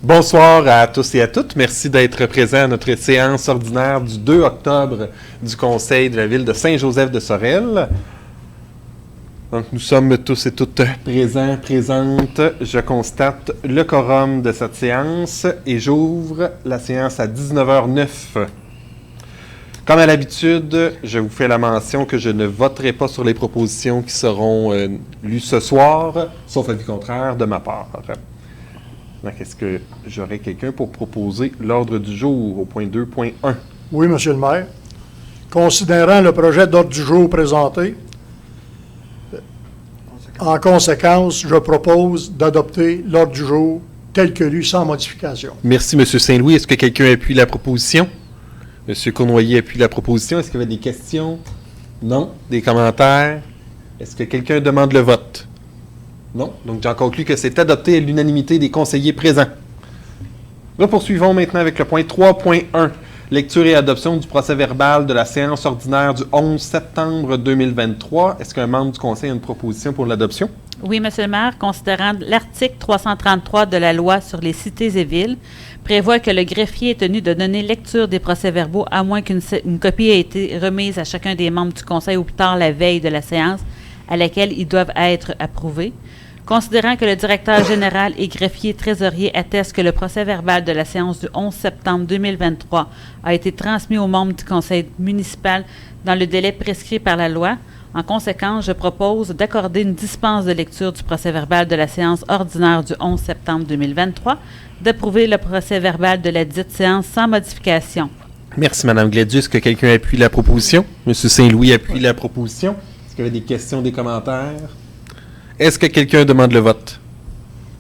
Bonsoir à tous et à toutes. Merci d'être présents à notre séance ordinaire du 2 octobre du Conseil de la Ville de Saint-Joseph-de-Sorel. Donc, nous sommes tous et toutes présents, présentes. Je constate le quorum de cette séance et j'ouvre la séance à 19h09. Comme à l'habitude, je vous fais la mention que je ne voterai pas sur les propositions qui seront lues ce soir, sauf avis contraire de ma part. Donc, est-ce que j'aurais quelqu'un pour proposer l'ordre du jour au point 2.1? Oui, Monsieur le maire. Considérant le projet d'ordre du jour présenté, en conséquence, je propose d'adopter l'ordre du jour tel que lu sans modification. Merci, M. Saint-Louis. Est-ce que quelqu'un appuie la proposition? M. Cournoyer appuie la proposition. Est-ce qu'il y avait des questions? Non. Des commentaires? Est-ce que quelqu'un demande le vote? Non. Donc, j'en conclus que c'est adopté à l'unanimité des conseillers présents. Nous poursuivons maintenant avec le point 3.1. Lecture et adoption du procès-verbal de la séance ordinaire du 11 septembre 2023. Est-ce qu'un membre du conseil a une proposition pour l'adoption? Oui, Monsieur le maire. Considérant l'article 333 de la loi sur les cités et villes, prévoit que le greffier est tenu de donner lecture des procès-verbaux à moins qu'une copie ait été remise à chacun des membres du conseil au plus tard la veille de la séance à laquelle ils doivent être approuvés. Considérant que le directeur général et greffier trésorier attestent que le procès-verbal de la séance du 11 septembre 2023 a été transmis aux membres du conseil municipal dans le délai prescrit par la loi, en conséquence, je propose d'accorder une dispense de lecture du procès-verbal de la séance ordinaire du 11 septembre 2023, d'approuver le procès-verbal de la dite séance sans modification. Merci, Mme Gladius. Est-ce que quelqu'un appuie la proposition? M. Saint-Louis appuie la proposition. Est-ce qu'il y avait des questions, des commentaires? Est-ce que quelqu'un demande le vote?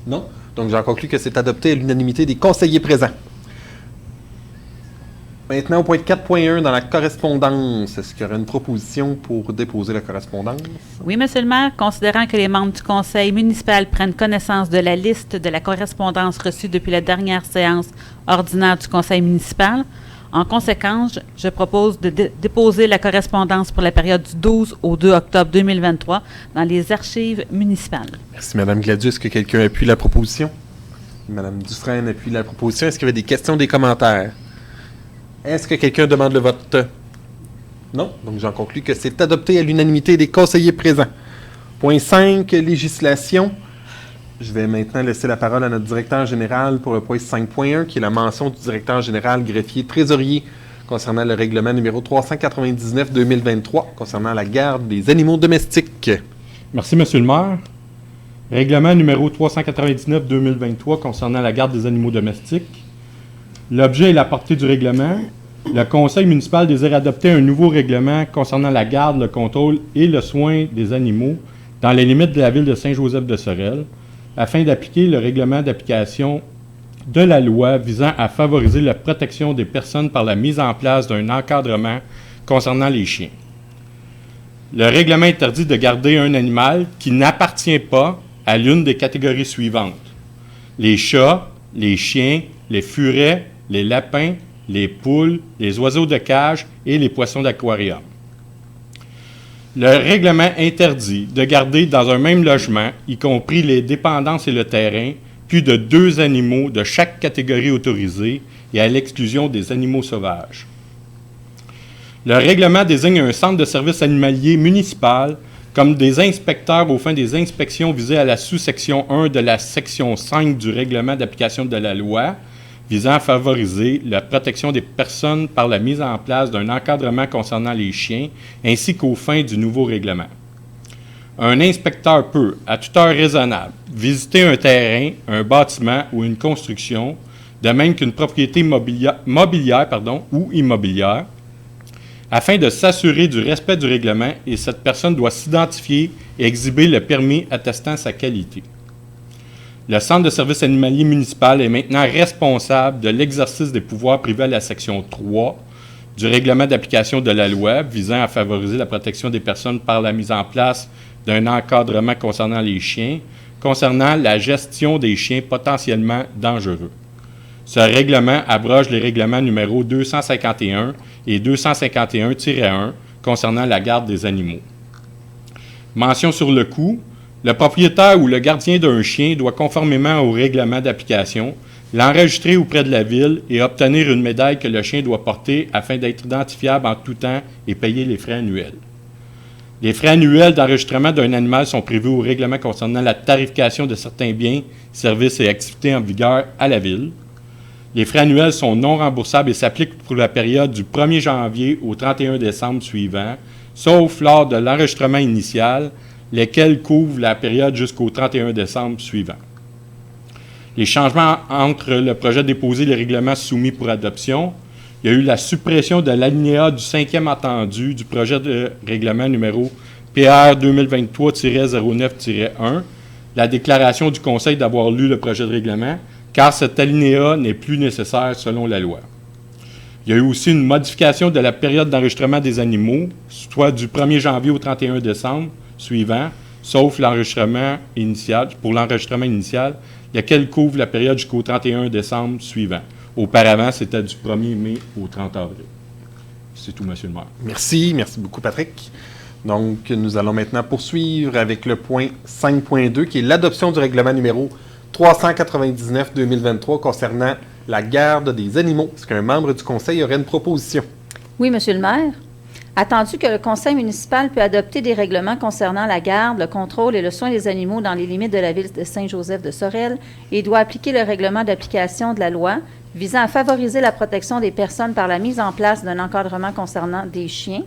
Non. Donc, j'en conclus que c'est adopté à l'unanimité des conseillers présents. Maintenant, au point 4.1, dans la correspondance, est-ce qu'il y aurait une proposition pour déposer la correspondance? Oui, Monsieur le maire. Considérant que les membres du conseil municipal prennent connaissance de la liste de la correspondance reçue depuis la dernière séance ordinaire du conseil municipal, en conséquence, je propose de déposer la correspondance pour la période du 12 au 2 octobre 2023 dans les archives municipales. Merci, Mme Gladius. Est-ce que quelqu'un appuie la proposition? Mme Dufresne appuie la proposition. Est-ce qu'il y avait des questions, des commentaires? Est-ce que quelqu'un demande le vote? Non. Donc, j'en conclus que c'est adopté à l'unanimité des conseillers présents. Point 5, législation. Je vais maintenant laisser la parole à notre directeur général pour le point 5.1, qui est la mention du directeur général greffier trésorier concernant le règlement numéro 399-2023 concernant la garde des animaux domestiques. Merci, Monsieur le maire. Règlement numéro 399-2023 concernant la garde des animaux domestiques. L'objet et la portée du règlement. Le conseil municipal désire adopter un nouveau règlement concernant la garde, le contrôle et le soin des animaux dans les limites de la ville de Saint-Joseph-de-Sorel, afin d'appliquer le règlement d'application de la loi visant à favoriser la protection des personnes par la mise en place d'un encadrement concernant les chiens. Le règlement interdit de garder un animal qui n'appartient pas à l'une des catégories suivantes: les chats, les chiens, les furets, les lapins, les poules, les oiseaux de cage et les poissons d'aquarium. Le règlement interdit de garder dans un même logement, y compris les dépendances et le terrain, plus de 2 animaux de chaque catégorie autorisée et à l'exclusion des animaux sauvages. Le règlement désigne un centre de services animaliers municipal comme des inspecteurs aux fins des inspections visées à la sous-section 1 de la section 5 du règlement d'application de la loi, visant à favoriser la protection des personnes par la mise en place d'un encadrement concernant les chiens, ainsi qu'aux fins du nouveau règlement. Un inspecteur peut, à toute heure raisonnable, visiter un terrain, un bâtiment ou une construction, de même qu'une propriété mobilière ou immobilière, afin de s'assurer du respect du règlement, et cette personne doit s'identifier et exhiber le permis attestant sa qualité. Le Centre de services animaliers municipal est maintenant responsable de l'exercice des pouvoirs privés à la section 3 du règlement d'application de la loi visant à favoriser la protection des personnes par la mise en place d'un encadrement concernant les chiens, concernant la gestion des chiens potentiellement dangereux. Ce règlement abroge les règlements numéros 251 et 251-1 concernant la garde des animaux. Mention sur le coût. Le propriétaire ou le gardien d'un chien doit, conformément au règlement d'application, l'enregistrer auprès de la ville et obtenir une médaille que le chien doit porter afin d'être identifiable en tout temps et payer les frais annuels. Les frais annuels d'enregistrement d'un animal sont prévus au règlement concernant la tarification de certains biens, services et activités en vigueur à la ville. Les frais annuels sont non remboursables et s'appliquent pour la période du 1er janvier au 31 décembre suivant, sauf lors de l'enregistrement initial, lesquels couvrent la période jusqu'au 31 décembre suivant. Les changements entre le projet déposé et les règlements soumis pour adoption, il y a eu la suppression de l'alinéa du 5e attendu du projet de règlement numéro PR 2023-09-1, la déclaration du Conseil d'avoir lu le projet de règlement, car cet alinéa n'est plus nécessaire selon la loi. Il y a eu aussi une modification de la période d'enregistrement des animaux, soit du 1er janvier au 31 décembre suivant, sauf l'enregistrement initial, pour l'enregistrement initial, lequel couvre la période jusqu'au 31 décembre suivant. Auparavant, c'était du 1er mai au 30 avril. C'est tout, M. le maire. Merci beaucoup, Patrick. Donc, nous allons maintenant poursuivre avec le point 5.2, qui est l'adoption du règlement numéro 399-2023 concernant la garde des animaux. Est-ce qu'un membre du Conseil aurait une proposition? Oui, Monsieur le maire. Attendu que le Conseil municipal peut adopter des règlements concernant la garde, le contrôle et le soin des animaux dans les limites de la ville de Saint-Joseph de Sorel et doit appliquer le règlement d'application de la loi visant à favoriser la protection des personnes par la mise en place d'un encadrement concernant des chiens.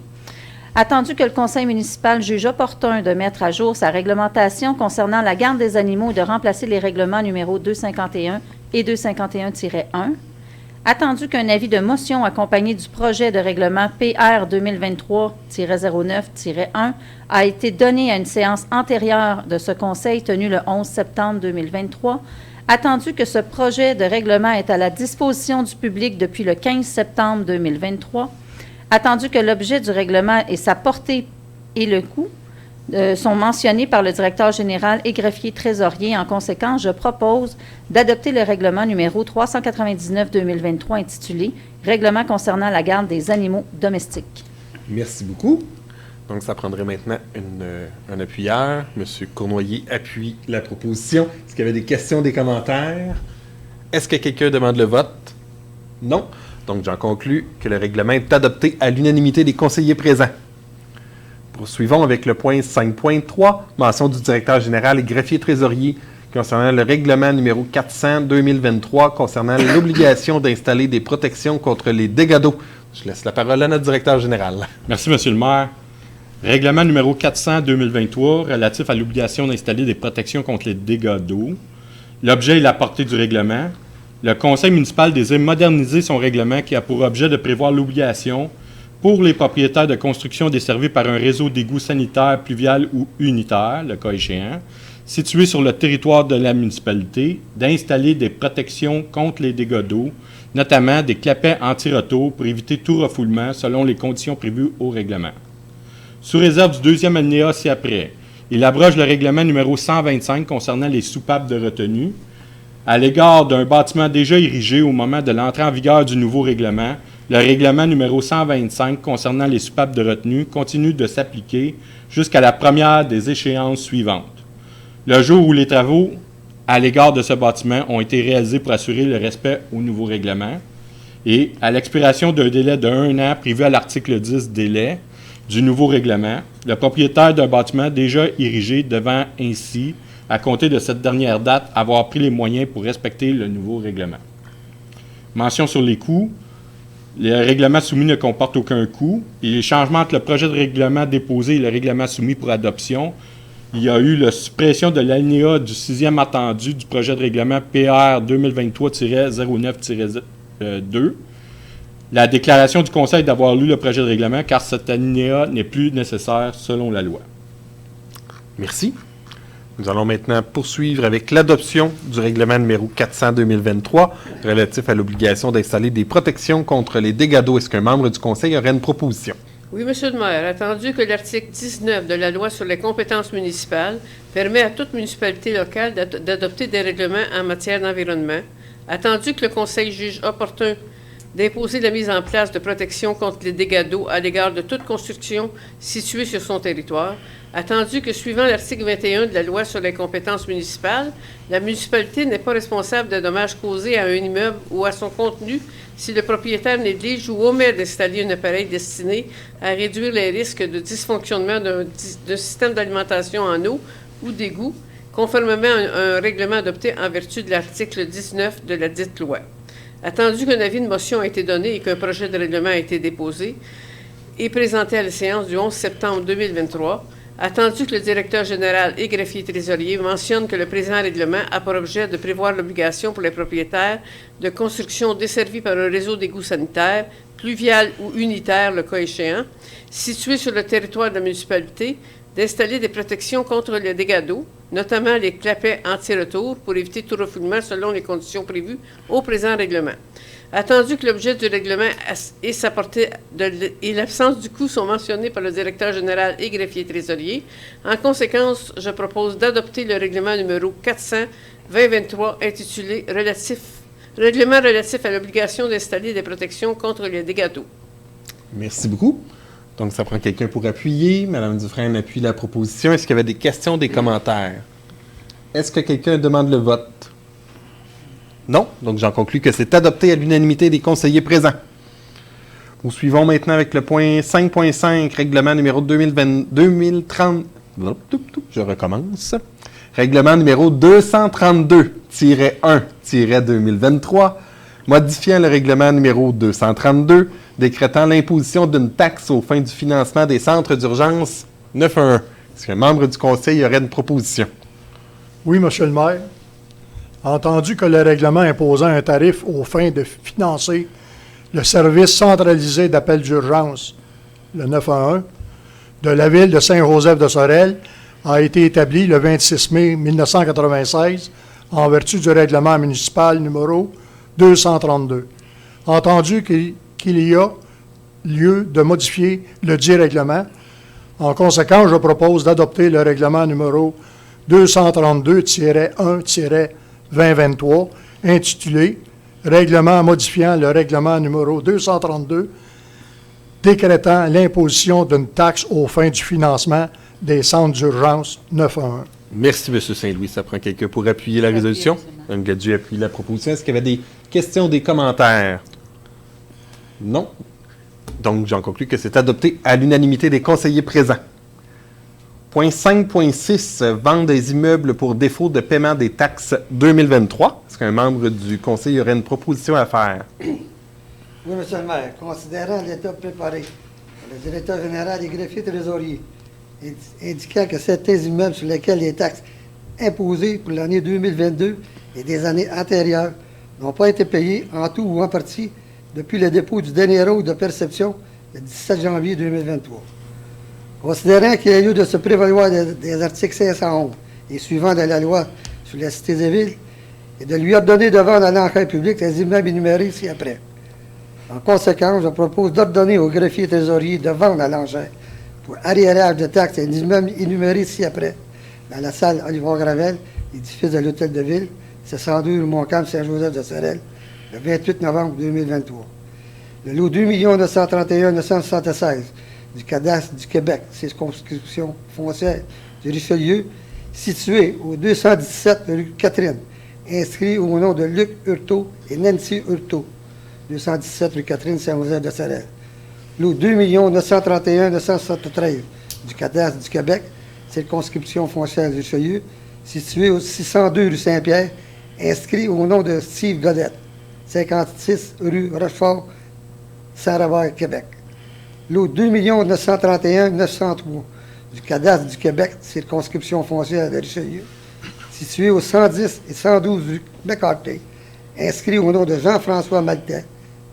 Attendu que le Conseil municipal juge opportun de mettre à jour sa réglementation concernant la garde des animaux et de remplacer les règlements numéros 251 et 251-1. Attendu qu'un avis de motion accompagné du projet de règlement PR 2023-09-1 a été donné à une séance antérieure de ce Conseil tenue le 11 septembre 2023, attendu que ce projet de règlement est à la disposition du public depuis le 15 septembre 2023, attendu que l'objet du règlement et sa portée et le coût sont mentionnés par le directeur général et greffier trésorier. En conséquence, je propose d'adopter le règlement numéro 399-2023 intitulé « Règlement concernant la garde des animaux domestiques ». Merci beaucoup. Donc, ça prendrait maintenant un appuyeur. M. Cournoyer appuie la proposition. Est-ce qu'il y avait des questions, des commentaires? Est-ce que quelqu'un demande le vote? Non. Donc, j'en conclus que le règlement est adopté à l'unanimité des conseillers présents. Poursuivons avec le point 5.3, mention du directeur général et greffier trésorier concernant le règlement numéro 400-2023 concernant l'obligation d'installer des protections contre les dégâts d'eau. Je laisse la parole à notre directeur général. Merci, M. le maire. Règlement numéro 400-2023 relatif à l'obligation d'installer des protections contre les dégâts d'eau. L'objet et la portée du règlement. Le Conseil municipal désire moderniser son règlement qui a pour objet de prévoir l'obligation pour les propriétaires de constructions desservies par un réseau d'égouts sanitaires pluvial ou unitaire, le cas échéant, situé sur le territoire de la municipalité, d'installer des protections contre les dégâts d'eau, notamment des clapets anti-retour pour éviter tout refoulement selon les conditions prévues au règlement. Sous réserve du deuxième alinéa ci-après, il abroge le règlement numéro 125 concernant les soupapes de retenue. À l'égard d'un bâtiment déjà érigé au moment de l'entrée en vigueur du nouveau règlement, le règlement numéro 125 concernant les soupapes de retenue continue de s'appliquer jusqu'à la première des échéances suivantes. Le jour où les travaux à l'égard de ce bâtiment ont été réalisés pour assurer le respect au nouveau règlement et à l'expiration d'un délai de 1 an prévu à l'article 10 délai du nouveau règlement, le propriétaire d'un bâtiment déjà érigé devant ainsi, à compter de cette dernière date, avoir pris les moyens pour respecter le nouveau règlement. Mention sur les coûts. Le règlement soumis ne comporte aucun coût. Et les changements entre le projet de règlement déposé et le règlement soumis pour adoption, il y a eu la suppression de l'alinéa du 6e attendu du projet de règlement PR 2023-09-2, la déclaration du Conseil d'avoir lu le projet de règlement, car cet alinéa n'est plus nécessaire selon la loi. Merci. Nous allons maintenant poursuivre avec l'adoption du règlement numéro 400-2023 relatif à l'obligation d'installer des protections contre les dégâts d'eau. Est-ce qu'un membre du Conseil aurait une proposition? Oui, Monsieur le maire. Attendu que l'article 19 de la loi sur les compétences municipales permet à toute municipalité locale d'adopter des règlements en matière d'environnement, attendu que le Conseil juge opportun d'imposer la mise en place de protections contre les dégâts d'eau à l'égard de toute construction située sur son territoire, attendu que suivant l'article 21 de la loi sur les compétences municipales, la municipalité n'est pas responsable de dommages causés à un immeuble ou à son contenu si le propriétaire néglige ou omet d'installer un appareil destiné à réduire les risques de dysfonctionnement d'un système d'alimentation en eau ou d'égout, conformément à un règlement adopté en vertu de l'article 19 de la dite loi. Attendu qu'un avis de motion a été donné et qu'un projet de règlement a été déposé et présenté à la séance du 11 septembre 2023, attendu que le directeur général et greffier trésorier mentionne que le présent règlement a pour objet de prévoir l'obligation pour les propriétaires de construction desservis par un réseau d'égouts sanitaires, pluvial ou unitaire, le cas échéant, situés sur le territoire de la municipalité, d'installer des protections contre les dégâts d'eau, notamment les clapets anti-retour pour éviter tout refoulement selon les conditions prévues au présent règlement. Attendu que l'objet du règlement et sa portée et l'absence du coût sont mentionnés par le directeur général et greffier trésorier, en conséquence, je propose d'adopter le règlement numéro 400-2023 intitulé Règlement relatif à l'obligation d'installer des protections contre les dégâts d'eau. Merci beaucoup. Donc, ça prend quelqu'un pour appuyer. Mme Dufresne appuie la proposition. Est-ce qu'il y avait des questions, des commentaires? Est-ce que quelqu'un demande le vote? Non. Donc, j'en conclus que c'est adopté à l'unanimité des conseillers présents. Nous suivons maintenant avec le point 5.5, règlement numéro 2030. Je recommence. Règlement numéro 232-1-2023, modifiant le règlement numéro 232, décrétant l'imposition d'une taxe aux fins du financement des centres d'urgence 911. Est-ce qu'un membre du conseil aurait une proposition? Oui, Monsieur le maire. Entendu que le règlement imposant un tarif aux fins de financer le service centralisé d'appel d'urgence, le 911, de la ville de Saint-Joseph-de-Sorel a été établi le 26 mai 1996 en vertu du règlement municipal numéro 232. Entendu qu'il y a lieu de modifier le dit règlement, en conséquence, je propose d'adopter le règlement numéro 232-1-2023 intitulé « Règlement modifiant le règlement numéro 232 décrétant l'imposition d'une taxe aux fins du financement des centres d'urgence 911. » Merci, M. Saint-Louis. Ça prend quelqu'un pour appuyer la résolution. Un Gadu appuie la proposition. Est-ce qu'il y avait des questions, des commentaires? Non. Donc, j'en conclus que c'est adopté à l'unanimité des conseillers présents. Point 5.6, vente des immeubles pour défaut de paiement des taxes 2023. Est-ce qu'un membre du conseil aurait une proposition à faire? Oui, M. le maire. Considérant l'état préparé par le directeur général et greffier trésorier, indiquant que certains immeubles sur lesquels les taxes imposées pour l'année 2022 et des années antérieures n'ont pas été payées en tout ou en partie depuis le dépôt du dernier rôle de perception le 17 janvier 2023. Considérant qu'il y a lieu de se prévaloir des articles 511 et suivants de la loi sur les cités et villes et de lui ordonner de vendre à l'enquête publique les immeubles énumérés ci-après. En conséquence, je propose d'ordonner au greffier trésorier de vendre à l'enchère pour arriérage de taxes et immeubles énumérés ci-après dans la salle Olivon-Gravel, édifice de l'Hôtel de Ville, 702 rue Montcalm, Saint-Joseph-de-Sorel, le 28 novembre 2023. Le lot 2 931 976 du cadastre du Québec, circonscription foncière du Richelieu, situé au 217 rue Catherine, inscrit au nom de Luc Hurtaud et Nancy Hurtaud, 217 rue Catherine, Saint-Joseph-de-Sorel. Lot 2 931 973 du cadastre du Québec, circonscription foncière du Richelieu, situé au 602 rue Saint-Pierre, inscrit au nom de Steve Godette, 56 rue Rochefort, Saint-Robert, Québec. Lot 2 931 903 du cadastre du Québec, circonscription foncière de Richelieu, situé au 110 et 112 rue McCarthy, inscrit au nom de Jean-François Maltais,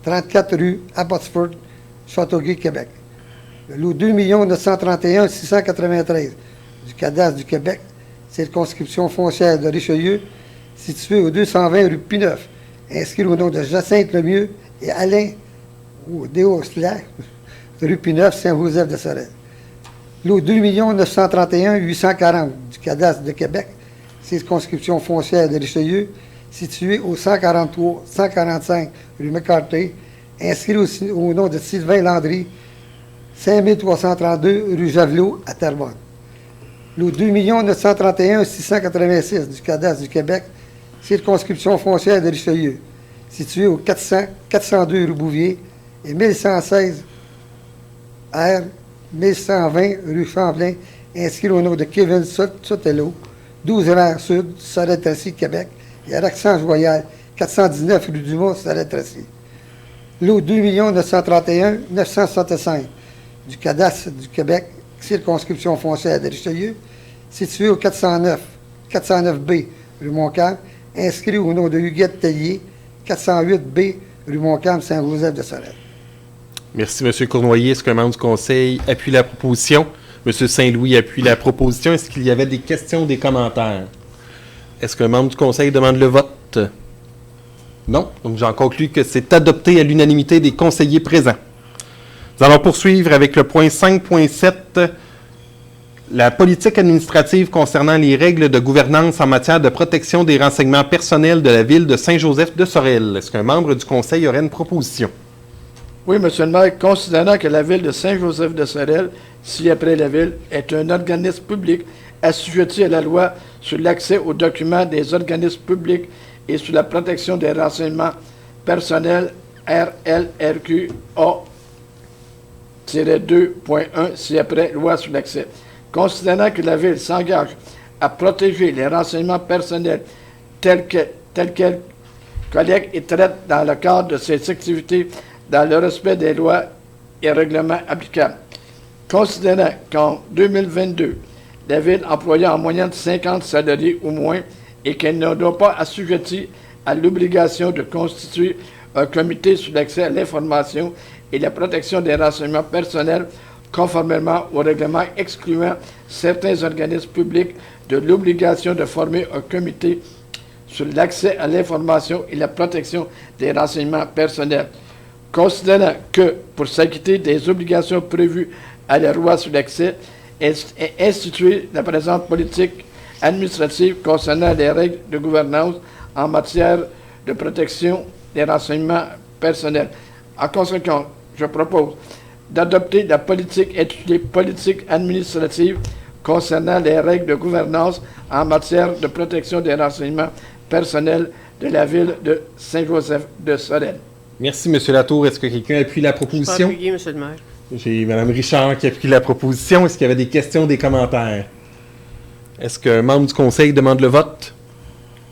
34 rue Abbotsford, Châteauguay, Québec. Le lot 2 931 693 du cadastre du Québec, circonscription foncière de Richelieu, situé au 220 rue Pineuf, inscrit au nom de Jacinthe Lemieux et Alain Desosselets, rue Pineuf, Saint-Joseph-de-Sorel. Lot 2 931 840 du cadastre de Québec, circonscription foncière de Richelieu, situé au 143-145 rue McCarthy, inscrit au nom de Sylvain Landry, 5332 rue Javelot à Terrebonne. Lot 2 931 686 du cadastre du Québec, circonscription foncière de Richelieu, situé au 402 rue Bouvier et 1116 R 1120 rue Champlain, inscrit au nom de Kevin Sotelo, 12 rue Sud, Sorel-Tracy, Québec, et à l'accent Joyal, 419 rue Dumas, Sorel-Tracy. Lot 2 931 965 du cadastre du Québec, circonscription foncière de Richelieu, situé au 409B rue Montcalm, inscrit au nom de Huguette Tellier, 408B rue Montcalm, Saint-Joseph de Sorel. Merci, M. Cournoyer. Est-ce qu'un membre du Conseil appuie la proposition? M. Saint-Louis appuie la proposition. Est-ce qu'il y avait des questions ou des commentaires? Est-ce qu'un membre du Conseil demande le vote? Non. Donc, j'en conclus que c'est adopté à l'unanimité des conseillers présents. Nous allons poursuivre avec le point 5.7, la politique administrative concernant les règles de gouvernance en matière de protection des renseignements personnels de la ville de Saint-Joseph-de-Sorel. Est-ce qu'un membre du Conseil aurait une proposition? Oui, M. le maire, considérant que la ville de Saint-Joseph-de-Sorel, ci-après la ville, est un organisme public assujetti à la loi sur l'accès aux documents des organismes publics et sur la protection des renseignements personnels RLRQ A-2.1 ci-après loi sur l'accès. Considérant que la ville s'engage à protéger les renseignements personnels tels qu'elle collecte et traite dans le cadre de ses activités dans le respect des lois et règlements applicables. Considérant qu'en 2022, la ville employait en moyenne 50 salariés ou moins et qu'elle ne doit pas assujettir à l'obligation de constituer un comité sur l'accès à l'information et la protection des renseignements personnels conformément au règlement excluant certains organismes publics de l'obligation de former un comité sur l'accès à l'information et la protection des renseignements personnels. Considérant que, pour s'acquitter des obligations prévues à la loi sur l'accès, instituer la présente politique administrative concernant les règles de gouvernance en matière de protection des renseignements personnels. En conséquence, je propose d'adopter la politique intitulée politique administrative concernant les règles de gouvernance en matière de protection des renseignements personnels de la ville de Saint-Joseph-de-Sorel. Merci, M. Latour. Est-ce que quelqu'un appuie la proposition? Appuyé, M. le maire. J'ai Mme Richard qui appuie la proposition. Est-ce qu'il y avait des questions ou des commentaires? Est-ce qu'un membre du Conseil demande le vote?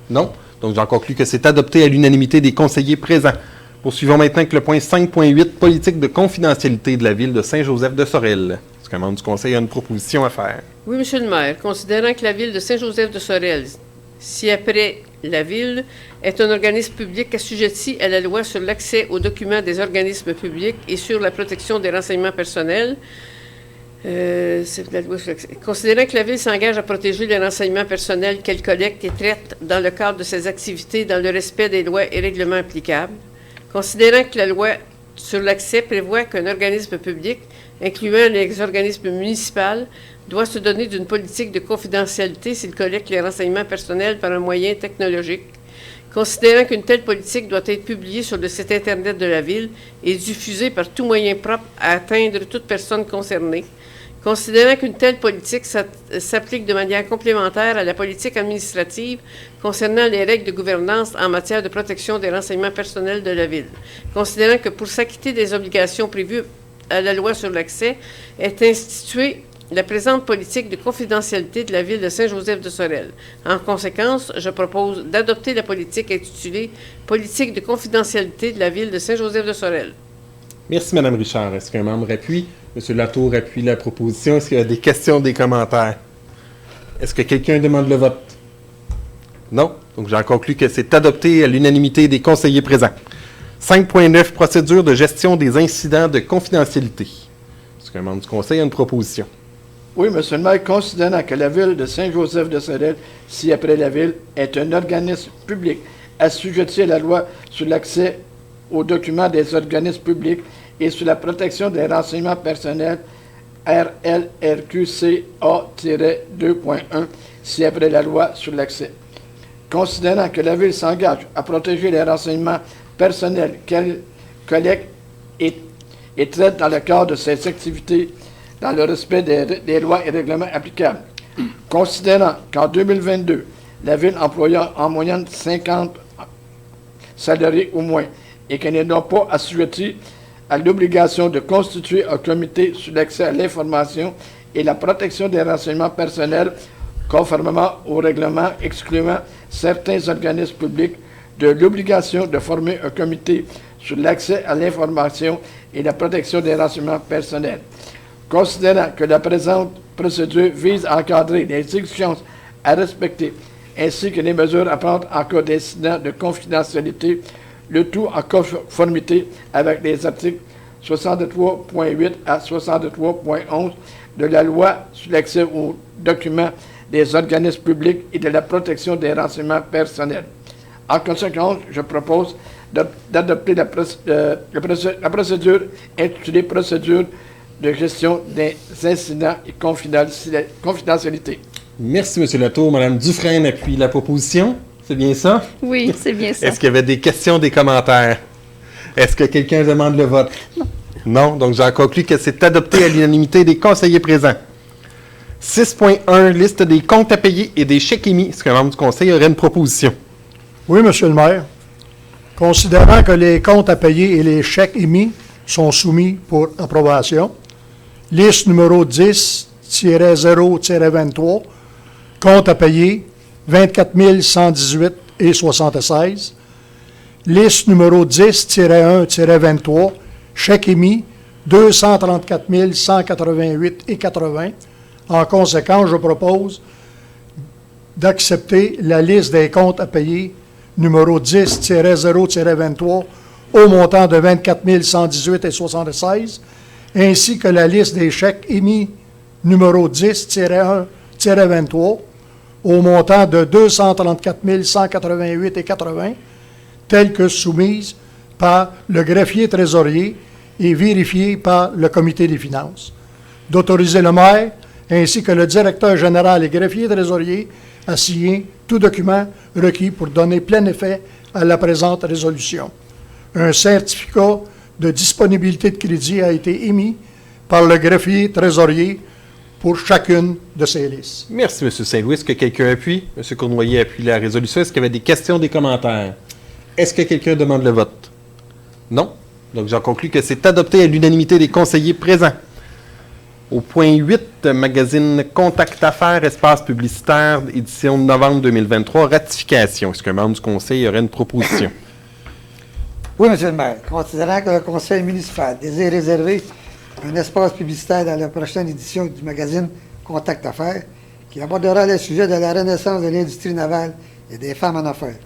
Non. Donc, j'en conclus que c'est adopté à l'unanimité des conseillers présents. Poursuivons maintenant avec le point 5.8, politique de confidentialité de la ville de Saint-Joseph-de-Sorel. Est-ce qu'un membre du Conseil a une proposition à faire? Oui, M. le maire. Considérant que la ville de Saint-Joseph-de-Sorel, ci-après la ville, est un organisme public assujetti à la loi sur l'accès aux documents des organismes publics et sur la protection des renseignements personnels, considérant que la ville s'engage à protéger les renseignements personnels qu'elle collecte et traite dans le cadre de ses activités dans le respect des lois et règlements applicables, considérant que la loi sur l'accès prévoit qu'un organisme public, incluant les organismes municipaux, doit se donner d'une politique de confidentialité s'il collecte les renseignements personnels par un moyen technologique, considérant qu'une telle politique doit être publiée sur le site Internet de la Ville et diffusée par tout moyen propre à atteindre toute personne concernée, considérant qu'une telle politique s'applique de manière complémentaire à la politique administrative concernant les règles de gouvernance en matière de protection des renseignements personnels de la Ville, considérant que pour s'acquitter des obligations prévues à la loi sur l'accès est instituée la présente politique de confidentialité de la ville de Saint-Joseph-de-Sorel. En conséquence, je propose d'adopter la politique intitulée « Politique de confidentialité de la ville de Saint-Joseph-de-Sorel ». Merci, Mme Richard. Est-ce qu'un membre appuie? M. Latour appuie la proposition. Est-ce qu'il y a des questions, des commentaires? Est-ce que quelqu'un demande le vote? Non. Donc, j'en conclus que c'est adopté à l'unanimité des conseillers présents. 5.9, procédure de gestion des incidents de confidentialité. Est-ce qu'un membre du Conseil a une proposition? Oui, M. le maire, considérant que la ville de Saint-Joseph-de-Sorel, ci-après la ville, est un organisme public assujetti à la loi sur l'accès aux documents des organismes publics et sur la protection des renseignements personnels RLRQCA-2.1, ci-après la loi sur l'accès. Considérant que la ville s'engage à protéger les renseignements personnels qu'elle collecte et traite dans le cadre de ses activités dans le respect des lois et règlements applicables. Considérant qu'en 2022, la Ville employa en moyenne 50 salariés ou moins et qu'elle n'est donc pas assujettie à l'obligation de constituer un comité sur l'accès à l'information et la protection des renseignements personnels conformément au règlement excluant certains organismes publics de l'obligation de former un comité sur l'accès à l'information et la protection des renseignements personnels. Considérant que la présente procédure vise à encadrer les exigences à respecter ainsi que les mesures à prendre en cas d'incident de confidentialité, le tout en conformité avec les articles 63.8 à 63.11 de la loi sur l'accès aux documents des organismes publics et de la protection des renseignements personnels. En conséquence, je propose d'adopter la procédure intitulée Procédure de gestion des incidents et confidentialité. Merci, M. Latour. Mme Dufresne appuie la proposition. C'est bien ça? Oui, c'est bien ça. Est-ce qu'il y avait des questions, des commentaires? Est-ce que quelqu'un demande le vote? Non. Non, donc j'en conclus que c'est adopté à l'unanimité des conseillers présents. 6.1, liste des comptes à payer et des chèques émis. Est-ce qu'un membre du conseil aurait une proposition? Oui, Monsieur le maire. Considérant que les comptes à payer et les chèques émis sont soumis pour approbation, liste numéro 10-0-23, compte à payer 24 118 et 76. Liste numéro 10-1-23, chèque émis 234 188 et 80. En conséquence, je propose d'accepter la liste des comptes à payer numéro 10-0-23 au montant de 24 118 et 76, ainsi que la liste des chèques émis numéro 10-1-23 au montant de 234 188 et 80, telles que soumises par le greffier trésorier et vérifiées par le comité des finances. D'autoriser le maire ainsi que le directeur général et greffier trésorier à signer tout document requis pour donner plein effet à la présente résolution. Un certificat de disponibilité de crédit a été émis par le greffier trésorier pour chacune de ces listes. Merci, M. Saint-Louis. Est-ce que quelqu'un appuie? M. Cournoyer appuie la résolution. Est-ce qu'il y avait des questions, des commentaires? Est-ce que quelqu'un demande le vote? Non. Donc, j'en conclus que c'est adopté à l'unanimité des conseillers présents. Au point 8, magazine Contact Affaires, espace publicitaire, édition de novembre 2023, ratification. Est-ce qu'un membre du conseil aurait une proposition? Oui, M. le maire. Considérant que le conseil municipal désire réserver un espace publicitaire dans la prochaine édition du magazine Contact Affaires, qui abordera le sujet de la renaissance de l'industrie navale et des femmes en affaires.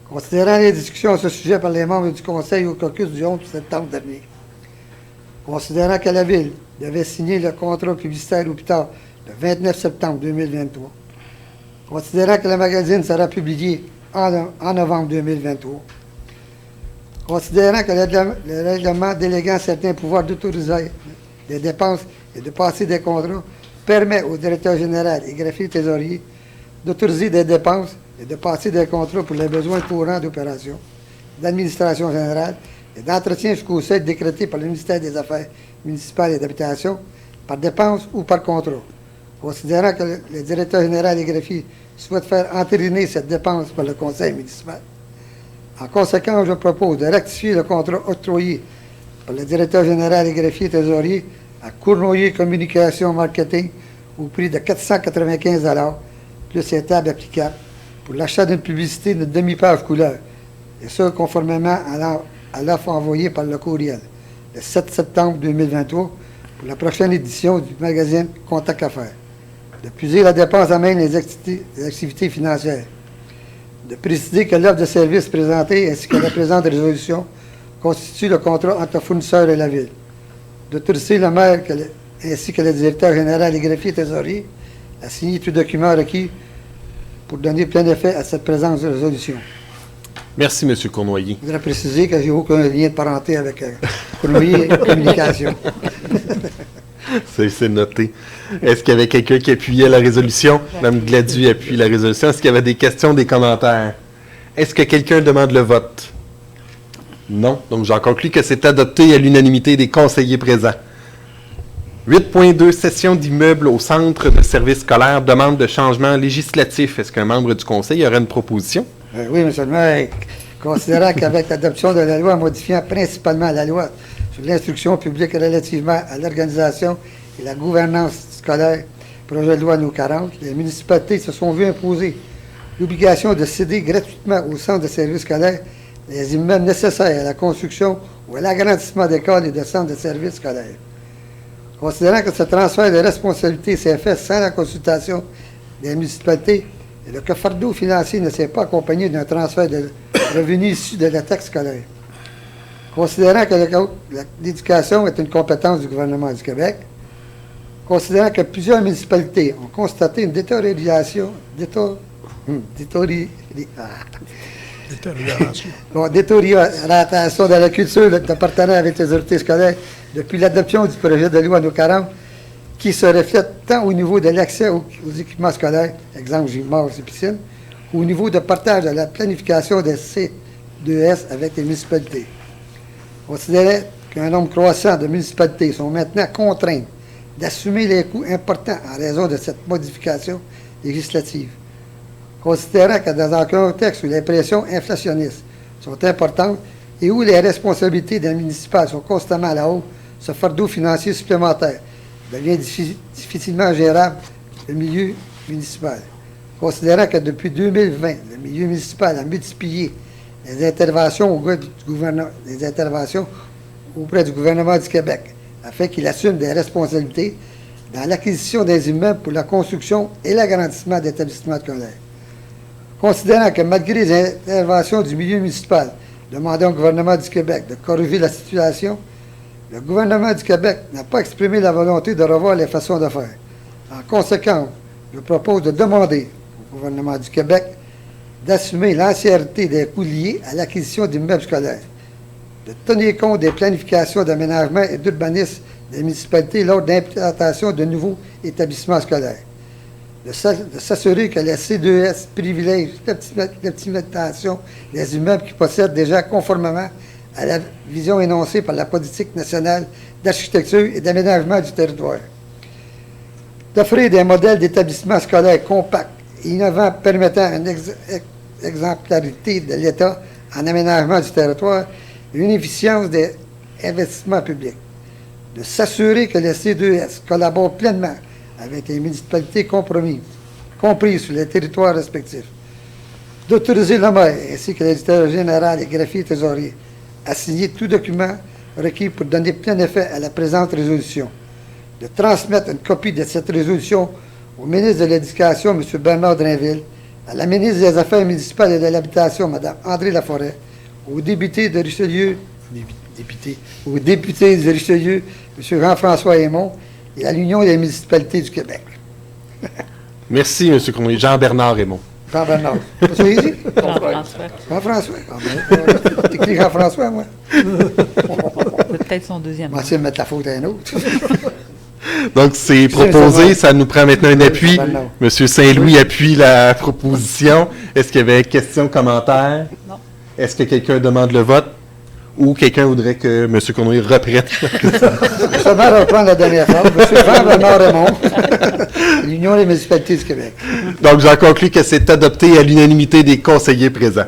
Considérant les discussions à ce sujet par les membres du conseil au caucus du 11 septembre dernier. Considérant que la Ville devait signer le contrat publicitaire au plus tard le 29 septembre 2023. Considérant que le magazine sera publié en novembre 2023. Considérant que le règlement déléguant certains pouvoirs d'autoriser des dépenses et de passer des contrats permet au directeur général et greffier trésorier d'autoriser des dépenses et de passer des contrats pour les besoins courants d'opération, d'administration générale et d'entretien jusqu'au seuil décrété par le ministère des Affaires municipales et d'Habitation par dépense ou par contrat. Considérant que le directeur général et greffier souhaite faire entériner cette dépense par le conseil municipal. En conséquence, je propose de rectifier le contrat octroyé par le directeur général et greffier trésorier à Cournoyer Communication Marketing au prix de 495 $, plus les tables applicables, pour l'achat d'une publicité d'une demi-page couleur, et ce, conformément à l'offre envoyée par le courriel, le 7 septembre 2023, pour la prochaine édition du magazine Contact Affaires. De puiser la dépense à même les activités financières. De préciser que l'offre de services présentée ainsi que la présente résolution constitue le contrat entre le fournisseur et la Ville. D'autoriser le maire ainsi que le directeur général et greffier trésorier à signer tout document requis pour donner plein effet à cette présente résolution. Merci, M. Cournoyer. Je voudrais préciser que je n'ai aucun lien de parenté avec Cournoyer Communication. C'est noté. Est-ce qu'il y avait quelqu'un qui appuyait la résolution? Mme Gladu appuie la résolution. Est-ce qu'il y avait des questions, des commentaires? Est-ce que quelqu'un demande le vote? Non. Donc, j'en conclus que c'est adopté à l'unanimité des conseillers présents. 8.2, cession d'immeubles au centre de services scolaires, demande de changement législatif. Est-ce qu'un membre du conseil aurait une proposition? Oui, M. le maire, considérant qu'avec l'adoption de la loi modifiant principalement la loi sur l'instruction publique relativement à l'organisation et la gouvernance scolaire, projet de loi No 40, les municipalités se sont vues imposer l'obligation de céder gratuitement au centre de services scolaires les immeubles nécessaires à la construction ou à l'agrandissement d'écoles et de centres de services scolaires. Considérant que ce transfert de responsabilité s'est fait sans la consultation des municipalités et que le fardeau financier ne s'est pas accompagné d'un transfert de revenus issus de la taxe scolaire. Considérant que l'éducation est une compétence du gouvernement du Québec, considérant que plusieurs municipalités ont constaté une détérioration de la culture de partenariat avec les autorités scolaires depuis l'adoption du projet de loi No 40, qui se reflète tant au niveau de l'accès aux équipements scolaires, exemple gymnases et piscines, qu'au niveau de partage de la planification des C2S avec les municipalités. Considérant qu'un nombre croissant de municipalités sont maintenant contraintes d'assumer les coûts importants en raison de cette modification législative. Considérant que dans un contexte où les pressions inflationnistes sont importantes et où les responsabilités des municipales sont constamment à la hausse, ce fardeau financier supplémentaire devient difficilement gérable le milieu municipal. Considérant que depuis 2020, le milieu municipal a multiplié les interventions auprès du gouvernement du Québec, afin qu'il assume des responsabilités dans l'acquisition des immeubles pour la construction et l'agrandissement d'établissements scolaires. Considérant que malgré les interventions du milieu municipal demandant au gouvernement du Québec de corriger la situation, le gouvernement du Québec n'a pas exprimé la volonté de revoir les façons de faire. En conséquence, je propose de demander au gouvernement du Québec d'assumer l'entièreté des coûts liés à l'acquisition d'immeubles scolaires, de tenir compte des planifications d'aménagement et d'urbanisme des municipalités lors d'implantation de nouveaux établissements scolaires, de s'assurer que la C2S privilège l'optimisation des immeubles qui possèdent déjà conformément à la vision énoncée par la politique nationale d'architecture et d'aménagement du territoire, d'offrir des modèles d'établissements scolaires compacts et innovants permettant une exemplarité de l'État en aménagement du territoire et une efficience des investissements publics, de s'assurer que les C2S collaborent pleinement avec les municipalités comprises sur les territoires respectifs, d'autoriser le maire ainsi que l'éditeur général et greffier trésorier à signer tout document requis pour donner plein effet à la présente résolution, de transmettre une copie de cette résolution au ministre de l'Éducation, M. Bernard Drainville, à la ministre des Affaires municipales et de l'Habitation, Mme André Laforêt, au député de Richelieu, au député de Richelieu, M. Jean-François Aymon, et à l'Union des municipalités du Québec. Merci, M. Cournoyer. Jean-Bernard Raymond. Jean-Bernard. C'est ça ici? Jean-François. Jean-François. T'écris Jean-François, moi? C'est peut-être son deuxième On nom. va essayer de mettre la faute à un autre. Donc, c'est proposé. Ça nous prend maintenant un appui. M. Saint-Louis appuie la proposition. Est-ce qu'il y avait questions, commentaires? Non. Est-ce que quelqu'un demande le vote? Ou quelqu'un voudrait que M. Cournoyer reprenne? Seulement reprendre la dernière phrase. M. Jean-Bernard Raymond, l'Union des municipalités du Québec. Donc, j'en conclus que c'est adopté à l'unanimité des conseillers présents.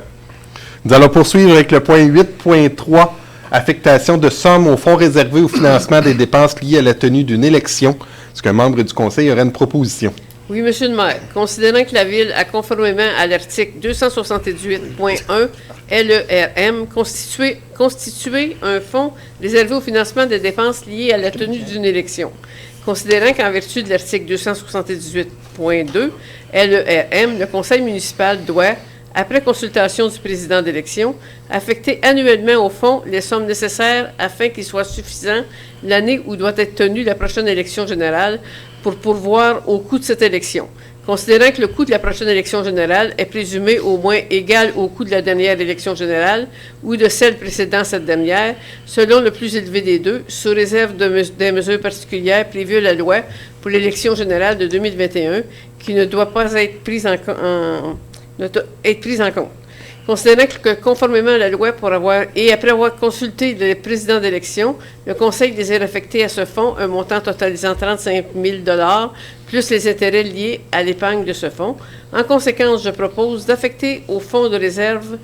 Nous allons poursuivre avec le point 8.3, affectation de sommes au fonds réservé au financement des dépenses liées à la tenue d'une élection. Est-ce qu'un membre du conseil aurait une proposition? Oui, Monsieur le maire. Considérant que la Ville a, conformément à l'article 278.1 LERM, constitué un fonds réservé au financement des dépenses liées à la tenue d'une élection. Considérant qu'en vertu de l'article 278.2 LERM, le conseil municipal doit, après consultation du président d'élection, affecter annuellement au fonds les sommes nécessaires afin qu'il soit suffisant l'année où doit être tenue la prochaine élection générale pour pourvoir au coût de cette élection. Considérant que le coût de la prochaine élection générale est présumé au moins égal au coût de la dernière élection générale ou de celle précédant cette dernière, selon le plus élevé des deux, sous réserve des mesures particulières prévues à la loi pour l'élection générale de 2021, qui ne doit pas être prise en compte. Considérant que, conformément à la loi, après avoir consulté le président d'élection, le Conseil désire affecter à ce fonds un montant totalisant 35 000 $ plus les intérêts liés à l'épargne de ce fonds. En conséquence, je propose d'affecter au fonds de réserve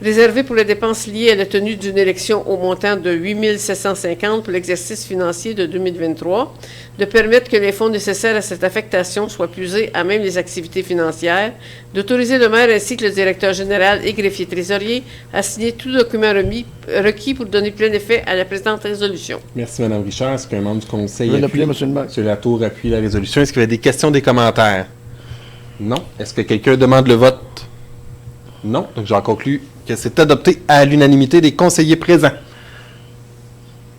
réservé pour les dépenses liées à la tenue d'une élection au montant de 8 750 pour l'exercice financier de 2023, de permettre que les fonds nécessaires à cette affectation soient puisés à même les activités financières, d'autoriser le maire ainsi que le directeur général et greffier trésorier à signer tout document requis pour donner plein effet à la présente résolution. Merci, Mme Richard. Est-ce qu'un membre du Conseil Je vais appuie? l'appuyer, M. le maire. M. Latour appuie la résolution. Est-ce qu'il y a des questions, des commentaires? Non. Est-ce que quelqu'un demande le vote? Non. Donc, j'en conclus que c'est adopté à l'unanimité des conseillers présents.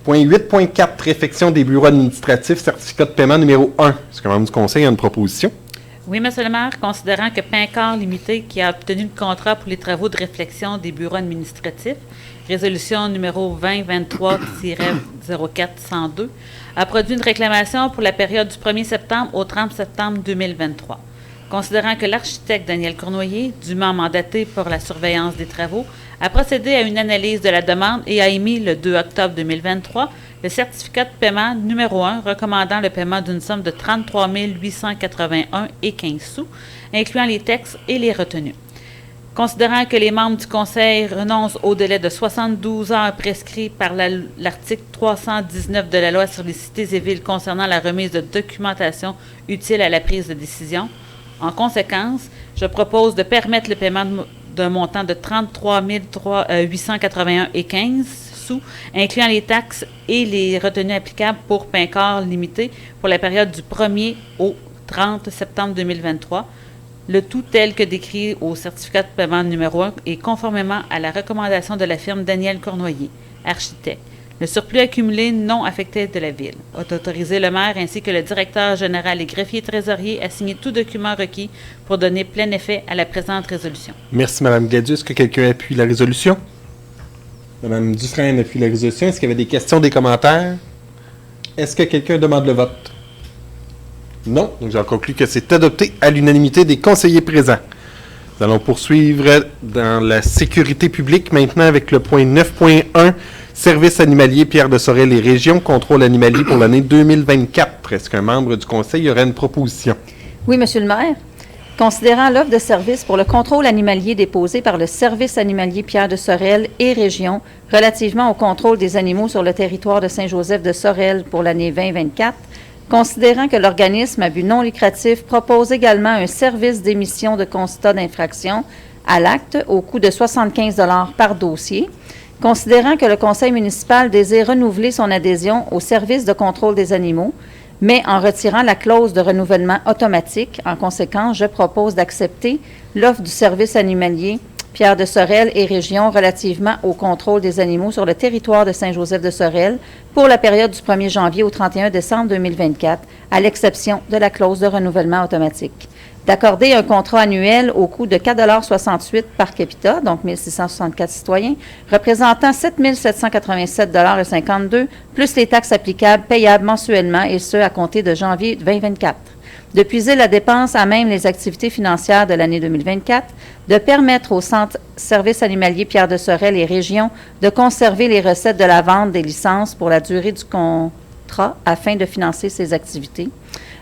Point 8.4, réfection des bureaux administratifs, certificat de paiement numéro 1. Est-ce qu'un membre du Conseil a une proposition? Oui, M. le maire, considérant que Pincor Limité, qui a obtenu le contrat pour les travaux de réflexion des bureaux administratifs, résolution numéro 2023-04-102, a produit une réclamation pour la période du 1er septembre au 30 septembre 2023. Considérant que l'architecte Daniel Cournoyer, dûment mandaté pour la surveillance des travaux, a procédé à une analyse de la demande et a émis le 2 octobre 2023 le certificat de paiement numéro 1 recommandant le paiement d'une somme de 33 881,15 sous, incluant les textes et les retenues. Considérant que les membres du Conseil renoncent au délai de 72 heures prescrit par l'article 319 de la loi sur les cités et villes concernant la remise de documentation utile à la prise de décision, en conséquence, je propose de permettre le paiement d'un montant de 33 881,15 sous, incluant les taxes et les retenues applicables pour Pincor Limité pour la période du 1er au 30 septembre 2023, le tout tel que décrit au certificat de paiement numéro 1 et conformément à la recommandation de la firme Daniel Cournoyer, architecte. Le surplus accumulé non affecté de la Ville a autorisé le maire ainsi que le directeur général et greffier trésorier à signer tout document requis pour donner plein effet à la présente résolution. Merci, Mme Gadieu. Est-ce que quelqu'un appuie la résolution? Mme Dufresne appuie la résolution. Est-ce qu'il y avait des questions, des commentaires? Est-ce que quelqu'un demande le vote? Non. Donc, j'en conclus que c'est adopté à l'unanimité des conseillers présents. Nous allons poursuivre dans la sécurité publique maintenant avec le point 9.1. Service animalier Pierre de Sorel et Région, contrôle animalier pour l'année 2024. Est-ce qu'un membre du Conseil aurait une proposition? Oui, Monsieur le maire. Considérant l'offre de service pour le contrôle animalier déposée par le Service animalier Pierre de Sorel et Région relativement au contrôle des animaux sur le territoire de Saint-Joseph de Sorel pour l'année 2024, considérant que l'organisme à but non lucratif propose également un service d'émission de constat d'infraction à l'acte au coût de 75 $ par dossier, considérant que le conseil municipal désire renouveler son adhésion au service de contrôle des animaux, mais en retirant la clause de renouvellement automatique, en conséquence, je propose d'accepter l'offre du service animalier Pierre de Sorel et Région relativement au contrôle des animaux sur le territoire de Saint-Joseph de Sorel pour la période du 1er janvier au 31 décembre 2024, à l'exception de la clause de renouvellement automatique. D'accorder un contrat annuel au coût de 4,68 $ par capita, donc 1 664 citoyens, représentant 7 787,52 $, plus les taxes applicables payables mensuellement, et ce, à compter de janvier 2024. De puiser la dépense à même les activités financières de l'année 2024, de permettre au Centre service animalier Pierre de Sorel et Région de conserver les recettes de la vente des licences pour la durée du contrat afin de financer ces activités,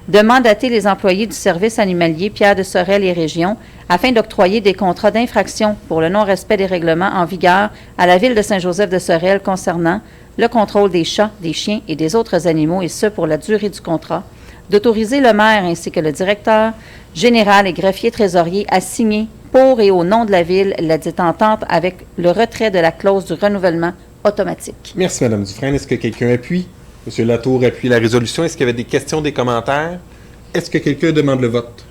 de mandater les employés du service animalier Pierre de Sorel et Région afin d'octroyer des contrats d'infraction pour le non-respect des règlements en vigueur à la Ville de Saint-Joseph de Sorel concernant le contrôle des chats, des chiens et des autres animaux, et ce pour la durée du contrat, d'autoriser le maire ainsi que le directeur général et greffier trésorier à signer pour et au nom de la Ville la dite entente avec le retrait de la clause du renouvellement automatique. Merci, Mme Dufresne. Est-ce que quelqu'un appuie? M. Latour appuie la résolution. Est-ce qu'il y avait des questions, des commentaires? Est-ce que quelqu'un demande le vote?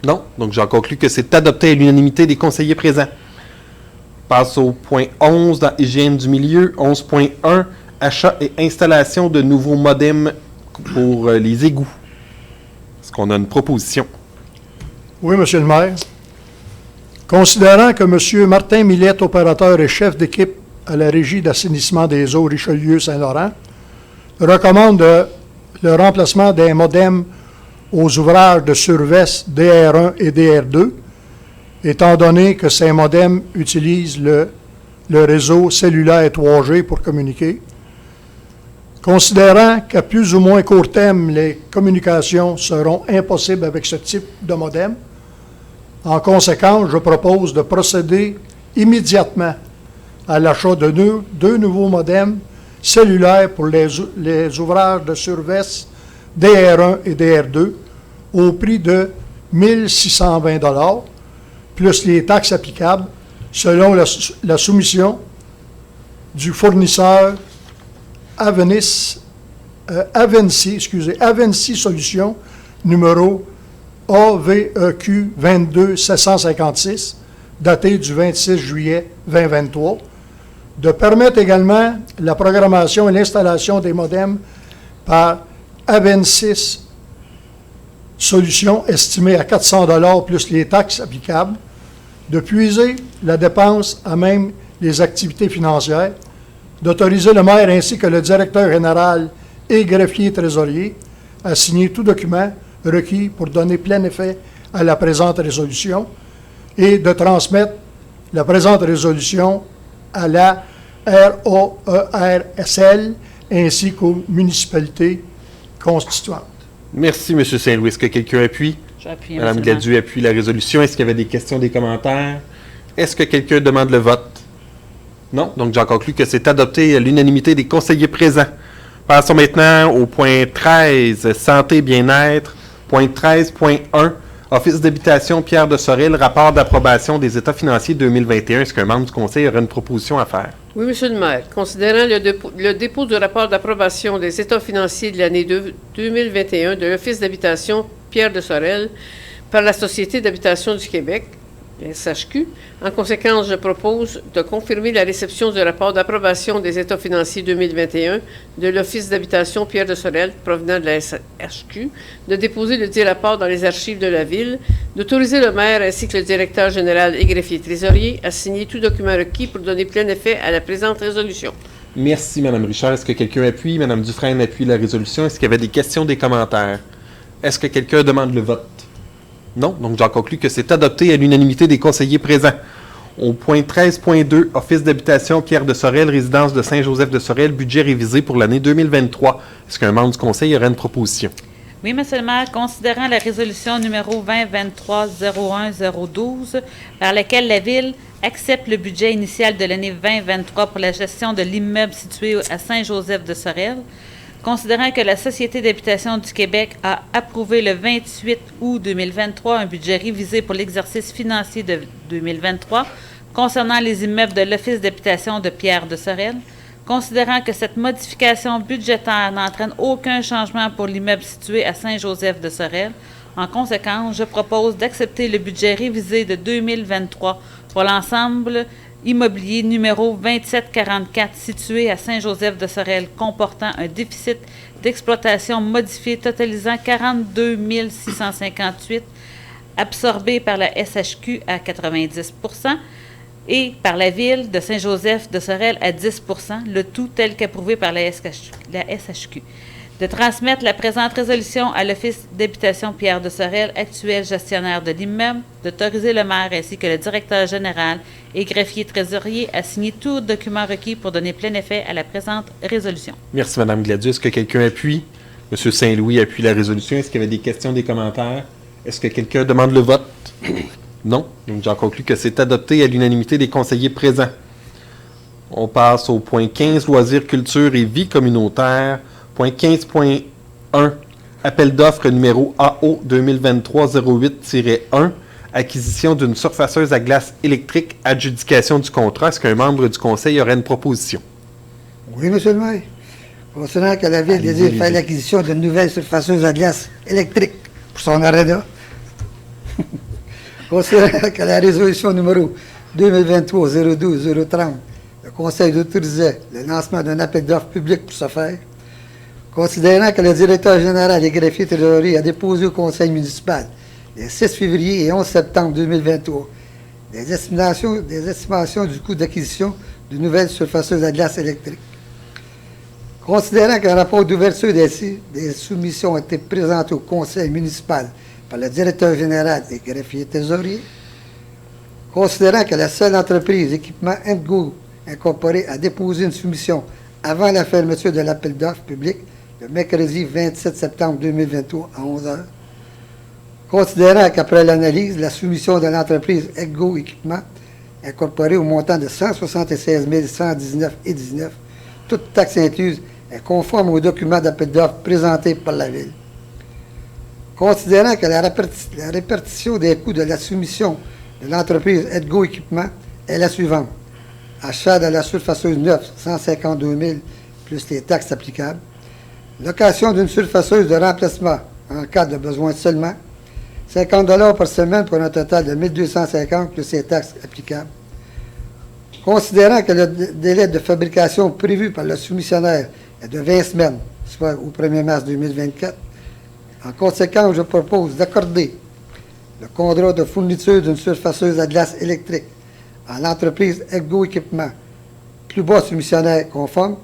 Non. Donc, j'en conclus que c'est adopté à l'unanimité des conseillers présents. Passe au point 11 dans Hygiène du milieu. 11.1, achat et installation de nouveaux modems pour les égouts. Est-ce qu'on a une proposition? Oui, Monsieur le maire. Considérant que M. Martin Millette, opérateur et chef d'équipe à la Régie d'assainissement des eaux Richelieu-Saint-Laurent, recommande le remplacement des modems aux ouvrages de Survest DR1 et DR2 étant donné que ces modems utilisent le réseau cellulaire 3G pour communiquer. Considérant qu'à plus ou moins court terme, les communications seront impossibles avec ce type de modem, en conséquence, je propose de procéder immédiatement à l'achat de deux nouveaux modems cellulaires pour les ouvrages de survesse DR1 et DR2 au prix de 1 620 $, plus les taxes applicables, selon la soumission du fournisseur Avency Solutions, numéro AVEQ 22756, daté du 26 juillet 2023, de permettre également la programmation et l'installation des modems par Avency Solutions, estimée à 400 $ plus les taxes applicables, de puiser la dépense à même les activités financières, d'autoriser le maire ainsi que le directeur général et greffier trésorier à signer tout document requis pour donner plein effet à la présente résolution et de transmettre la présente résolution à la ROERSL ainsi qu'aux municipalités constituantes. Merci, M. Saint-Louis. Est-ce que quelqu'un appuie? J'appuie. Mme Gladu appuie la résolution. Est-ce qu'il y avait des questions, des commentaires? Est-ce que quelqu'un demande le vote? Non. Donc, j'en conclus que c'est adopté à l'unanimité des conseillers présents. Passons maintenant au point 13, santé et bien-être. Point 13.1, Office d'habitation Pierre de Sorel, rapport d'approbation des états financiers 2021. Est-ce qu'un membre du conseil aurait une proposition à faire? Oui, Monsieur le maire. Considérant le dépôt du rapport d'approbation des états financiers de l'année 2021 de l'Office d'habitation Pierre de Sorel par la Société d'habitation du Québec, SHQ, en conséquence, je propose de confirmer la réception du rapport d'approbation des états financiers 2021 de l'Office d'habitation Pierre de Sorel provenant de la SHQ, de déposer le dit rapport dans les archives de la Ville, d'autoriser le maire ainsi que le directeur général et greffier trésorier à signer tout document requis pour donner plein effet à la présente résolution. Merci, Mme Richard. Est-ce que quelqu'un appuie? Mme Dufresne appuie la résolution. Est-ce qu'il y avait des questions, des commentaires? Est-ce que quelqu'un demande le vote? Non. Donc, j'en conclus que c'est adopté à l'unanimité des conseillers présents. Au point 13.2, Office d'habitation Pierre de Sorel, résidence de Saint-Joseph-de-Sorel, budget révisé pour l'année 2023. Est-ce qu'un membre du conseil aurait une proposition? Oui, Monsieur le maire, considérant la résolution numéro 2023-01012, par laquelle la Ville accepte le budget initial de l'année 2023 pour la gestion de l'immeuble situé à Saint-Joseph-de-Sorel, considérant que la Société d'habitation du Québec a approuvé le 28 août 2023 un budget révisé pour l'exercice financier de 2023 concernant les immeubles de l'Office d'habitation de Pierre de Sorel, considérant que cette modification budgétaire n'entraîne aucun changement pour l'immeuble situé à Saint-Joseph-de-Sorel, en conséquence, je propose d'accepter le budget révisé de 2023 pour l'ensemble immobilier numéro 2744 situé à Saint-Joseph-de-Sorel comportant un déficit d'exploitation modifié totalisant 42 658 absorbé par la SHQ à 90 % et par la Ville de Saint-Joseph-de-Sorel à 10 %, le tout tel qu'approuvé par la SHQ. De transmettre la présente résolution à l'Office d'habitation Pierre de Sorel, actuel gestionnaire de l'immeuble, d'autoriser le maire ainsi que le directeur général et greffier trésorier à signer tout document requis pour donner plein effet à la présente résolution. Merci, Mme Gladu. Est-ce que quelqu'un appuie? M. Saint-Louis appuie la résolution. Est-ce qu'il y avait des questions, des commentaires? Est-ce que quelqu'un demande le vote? Non. Donc, j'en conclus que c'est adopté à l'unanimité des conseillers présents. On passe au point 15, loisirs, culture et vie communautaire. Point 15.1, appel d'offres numéro AO 2023-08-1, acquisition d'une surfaceuse à glace électrique, adjudication du contrat. Est-ce qu'un membre du conseil aurait une proposition? Oui, Monsieur le maire. Concernant que la Ville désire faire l'acquisition d'une nouvelle surfaceuse à glace électrique pour son aréna. Considérant que la résolution numéro 2023-012-030, le conseil autorisait le lancement d'un appel d'offres public pour ce faire. Considérant que le directeur général et greffier trésorier a déposé au conseil municipal les 6 février et 11 septembre 2023 des estimations du coût d'acquisition d'une nouvelle surfaceuse à glace électrique. Considérant qu'un rapport d'ouverture des soumissions a été présenté au conseil municipal par le directeur général et greffier trésorier. Considérant que la seule entreprise Équipement Go Incorporée a déposé une soumission avant la fermeture de l'appel d'offres public le mercredi 27 septembre 2023 à 11h, considérant qu'après l'analyse, la soumission de l'entreprise Go Équipement Incorporée au montant de 176 119,19, toute taxe incluse, est conforme aux documents d'appel d'offres présentés par la Ville. Considérant que la répartition des coûts de la soumission de l'entreprise Go Équipement est la suivante. Achat de la surfaceuse neuve, 152 000 plus les taxes applicables. Location d'une surfaceuse de remplacement en cas de besoin seulement. 50 $ par semaine pour un total de 1 250 plus les taxes applicables. Considérant que le délai de fabrication prévu par le soumissionnaire est de 20 semaines, soit au 1er mars 2024, en conséquence, je propose d'accorder le contrat de fourniture d'une surfaceuse à glace électrique à l'entreprise Go Équipement, plus bas soumissionnaire conforme,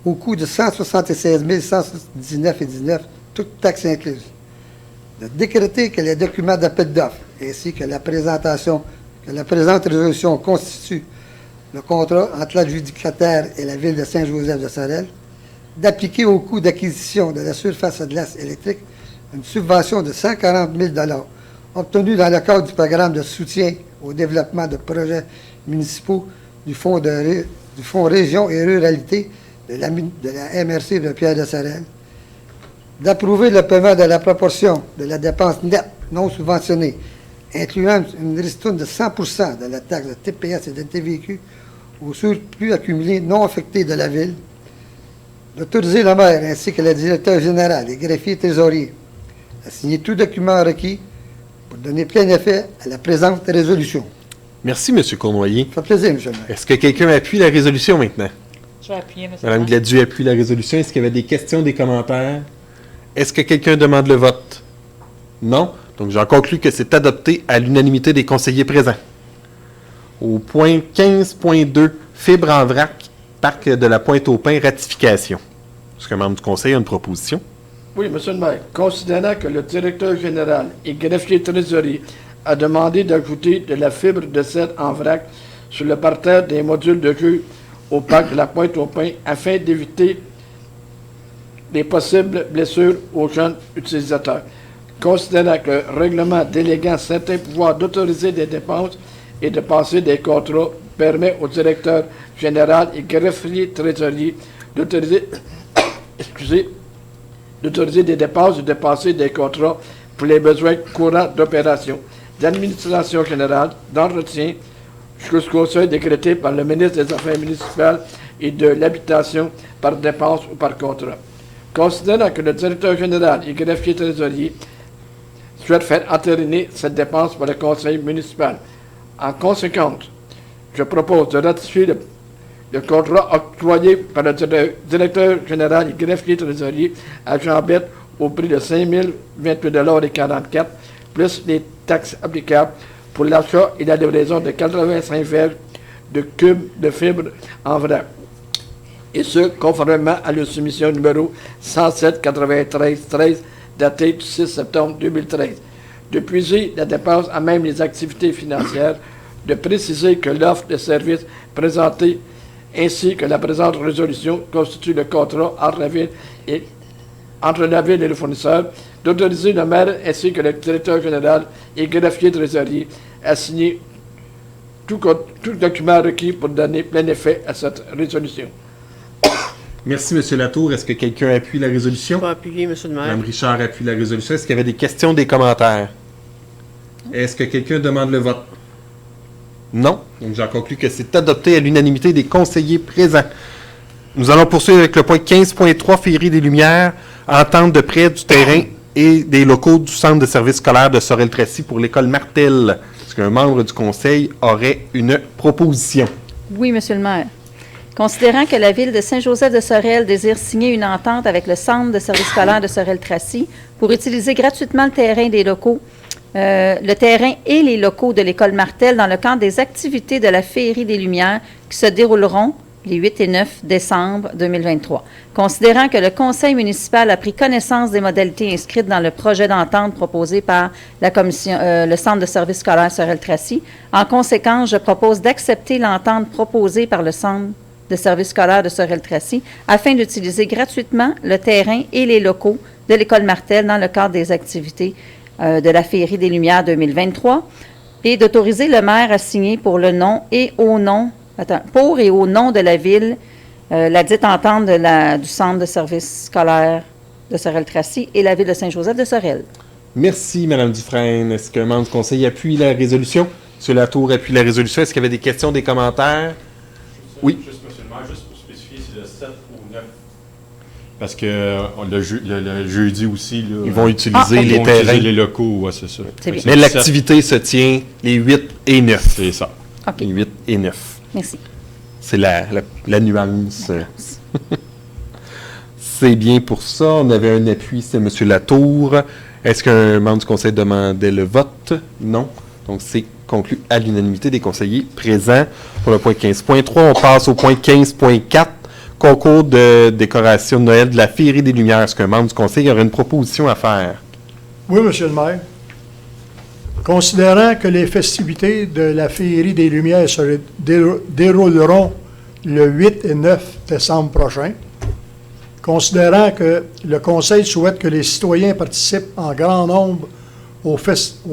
au coût de 176 119,19, toutes taxes incluses. De décréter que les documents d'appel d'offres ainsi que la présente résolution constitue le contrat entre l'adjudicataire et la Ville de Saint-Joseph de Sorel, d'appliquer au coût d'acquisition de la surface à glace électrique une subvention de 140 000 $ obtenue dans le cadre du programme de soutien au développement de projets municipaux du Fonds Région et Ruralité de la MRC de Pierre de Sorel, d'approuver le paiement de la proportion de la dépense nette non subventionnée, incluant une ristourne de 100% de la taxe de TPS et de TVQ au surplus accumulé non affecté de la Ville, d'autoriser le maire ainsi que le directeur général, les greffiers trésoriers, à signer tout document requis pour donner plein effet à la présente résolution. Merci, M. Cournoyer. Ça fait plaisir, M. le maire. Est-ce que quelqu'un appuie la résolution maintenant? Je vais appuyer, M. Mme Gladu appuie la résolution. Est-ce qu'il y avait des questions, des commentaires? Est-ce que quelqu'un demande le vote? Non. Donc, j'en conclus que c'est adopté à l'unanimité des conseillers présents. Au point 15.2, fibre en vrac, parc de la Pointe-aux-Pins, ratification. Est-ce qu'un membre du conseil a une proposition? Oui, M. le maire. Considérant que le directeur général et greffier trésorier a demandé d'ajouter de la fibre de cèdre en vrac sur le parterre des modules de jeu au parc de la Pointe-aux-Pins afin d'éviter les possibles blessures aux jeunes utilisateurs. Considérant que le règlement déléguant certains pouvoirs d'autoriser des dépenses et de passer des contrats permet au directeur général et greffier trésorier d'autoriser des dépenses et de passer des contrats pour les besoins courants d'opération, d'administration générale, d'entretien, jusqu'au seuil décrété par le ministre des Affaires municipales et de l'Habitation par dépense ou par contrat. Considérant que le directeur général et greffier trésorier souhaitent faire entériner cette dépense par le conseil municipal. En conséquence, je propose de ratifier le contrat octroyé par le directeur général et greffier trésorier à Jean Bette au prix de 5 028,44 $ plus les taxes applicables pour l'achat et la livraison de 85 verges de cubes de fibre en vrac. Et ce, conformément à la soumission numéro 107-93-13 datée du 6 septembre 2013. De puiser la dépense à même les activités financières, de préciser que l'offre de services présentée ainsi que la présente résolution constitue le contrat entre la Ville et le fournisseur, d'autoriser le maire ainsi que le directeur général et greffier trésorier à signer tout document requis pour donner plein effet à cette résolution. Merci, M. Latour. Est-ce que quelqu'un appuie la résolution? Je vais appuyer, M. le maire. Mme Richard appuie la résolution. Est-ce qu'il y avait des questions, des commentaires? Est-ce que quelqu'un demande le vote? Non. Donc, j'en conclus que c'est adopté à l'unanimité des conseillers présents. Nous allons poursuivre avec le point 15.3, Féerie des Lumières, entente de prêt du terrain et des locaux du centre de services scolaires de Sorel-Tracy pour l'école Martel. Est-ce qu'un membre du conseil aurait une proposition? Oui, M. le maire. Considérant que la Ville de Saint-Joseph de Sorel désire signer une entente avec le centre de services scolaires de Sorel-Tracy pour utiliser gratuitement le terrain et les locaux de l'école Martel dans le cadre des activités de la Féerie des Lumières qui se dérouleront les 8 et 9 décembre 2023. Considérant que le conseil municipal a pris connaissance des modalités inscrites dans le projet d'entente proposé par la commission, le Centre de services scolaires Sorel-Tracy, en conséquence, je propose d'accepter l'entente proposée par le Centre de services scolaires de Sorel-Tracy afin d'utiliser gratuitement le terrain et les locaux de l'École Martel dans le cadre des activités de la Féerie des Lumières 2023 et d'autoriser le maire à signer pour le nom et au nom pour et au nom de la Ville, la dite entente du Centre de services scolaires de Sorel-Tracy et la Ville de Saint-Joseph de Sorel. Merci, Mme Dufresne. Est-ce qu'un membre du conseil appuie la résolution? M. Latour appuie la résolution. Est-ce qu'il y avait des questions, des commentaires? Oui. Juste, M. le maire, juste pour spécifier, c'est le 7 ou 9. Parce que le jeudi aussi, là, Ils vont utiliser les ils vont terrains. utiliser les locaux, ouais, c'est ça. C'est bien. Mais l'activité se tient les 8 et 9. C'est ça. OK. Les 8 et 9. Merci. C'est la nuance. C'est bien pour ça. On avait un appui, c'est M. Latour. Est-ce qu'un membre du conseil demandait le vote? Non. Donc, c'est conclu à l'unanimité des conseillers présents pour le point 15.3. On passe au point 15.4, concours de décoration de Noël de la Féerie des Lumières. Est-ce qu'un membre du conseil aurait une proposition à faire? Oui, Monsieur le maire. Considérant que les festivités de la Féerie des Lumières se dérouleront le 8 et 9 décembre prochain, considérant que le Conseil souhaite que les citoyens participent en grand nombre aux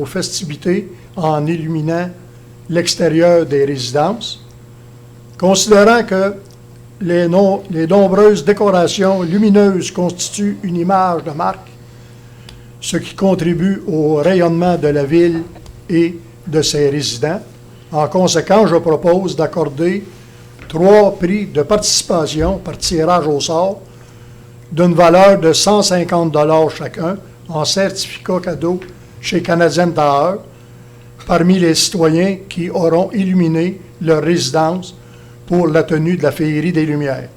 festivités en illuminant l'extérieur des résidences, considérant que les nombreuses décorations lumineuses constituent une image de marque, ce qui contribue au rayonnement de la ville et de ses résidents. En conséquence, je propose d'accorder 3 prix de participation par tirage au sort d'une valeur de 150 $ chacun en certificat cadeau chez Canadian Tower parmi les citoyens qui auront illuminé leur résidence pour la tenue de la Féerie des Lumières.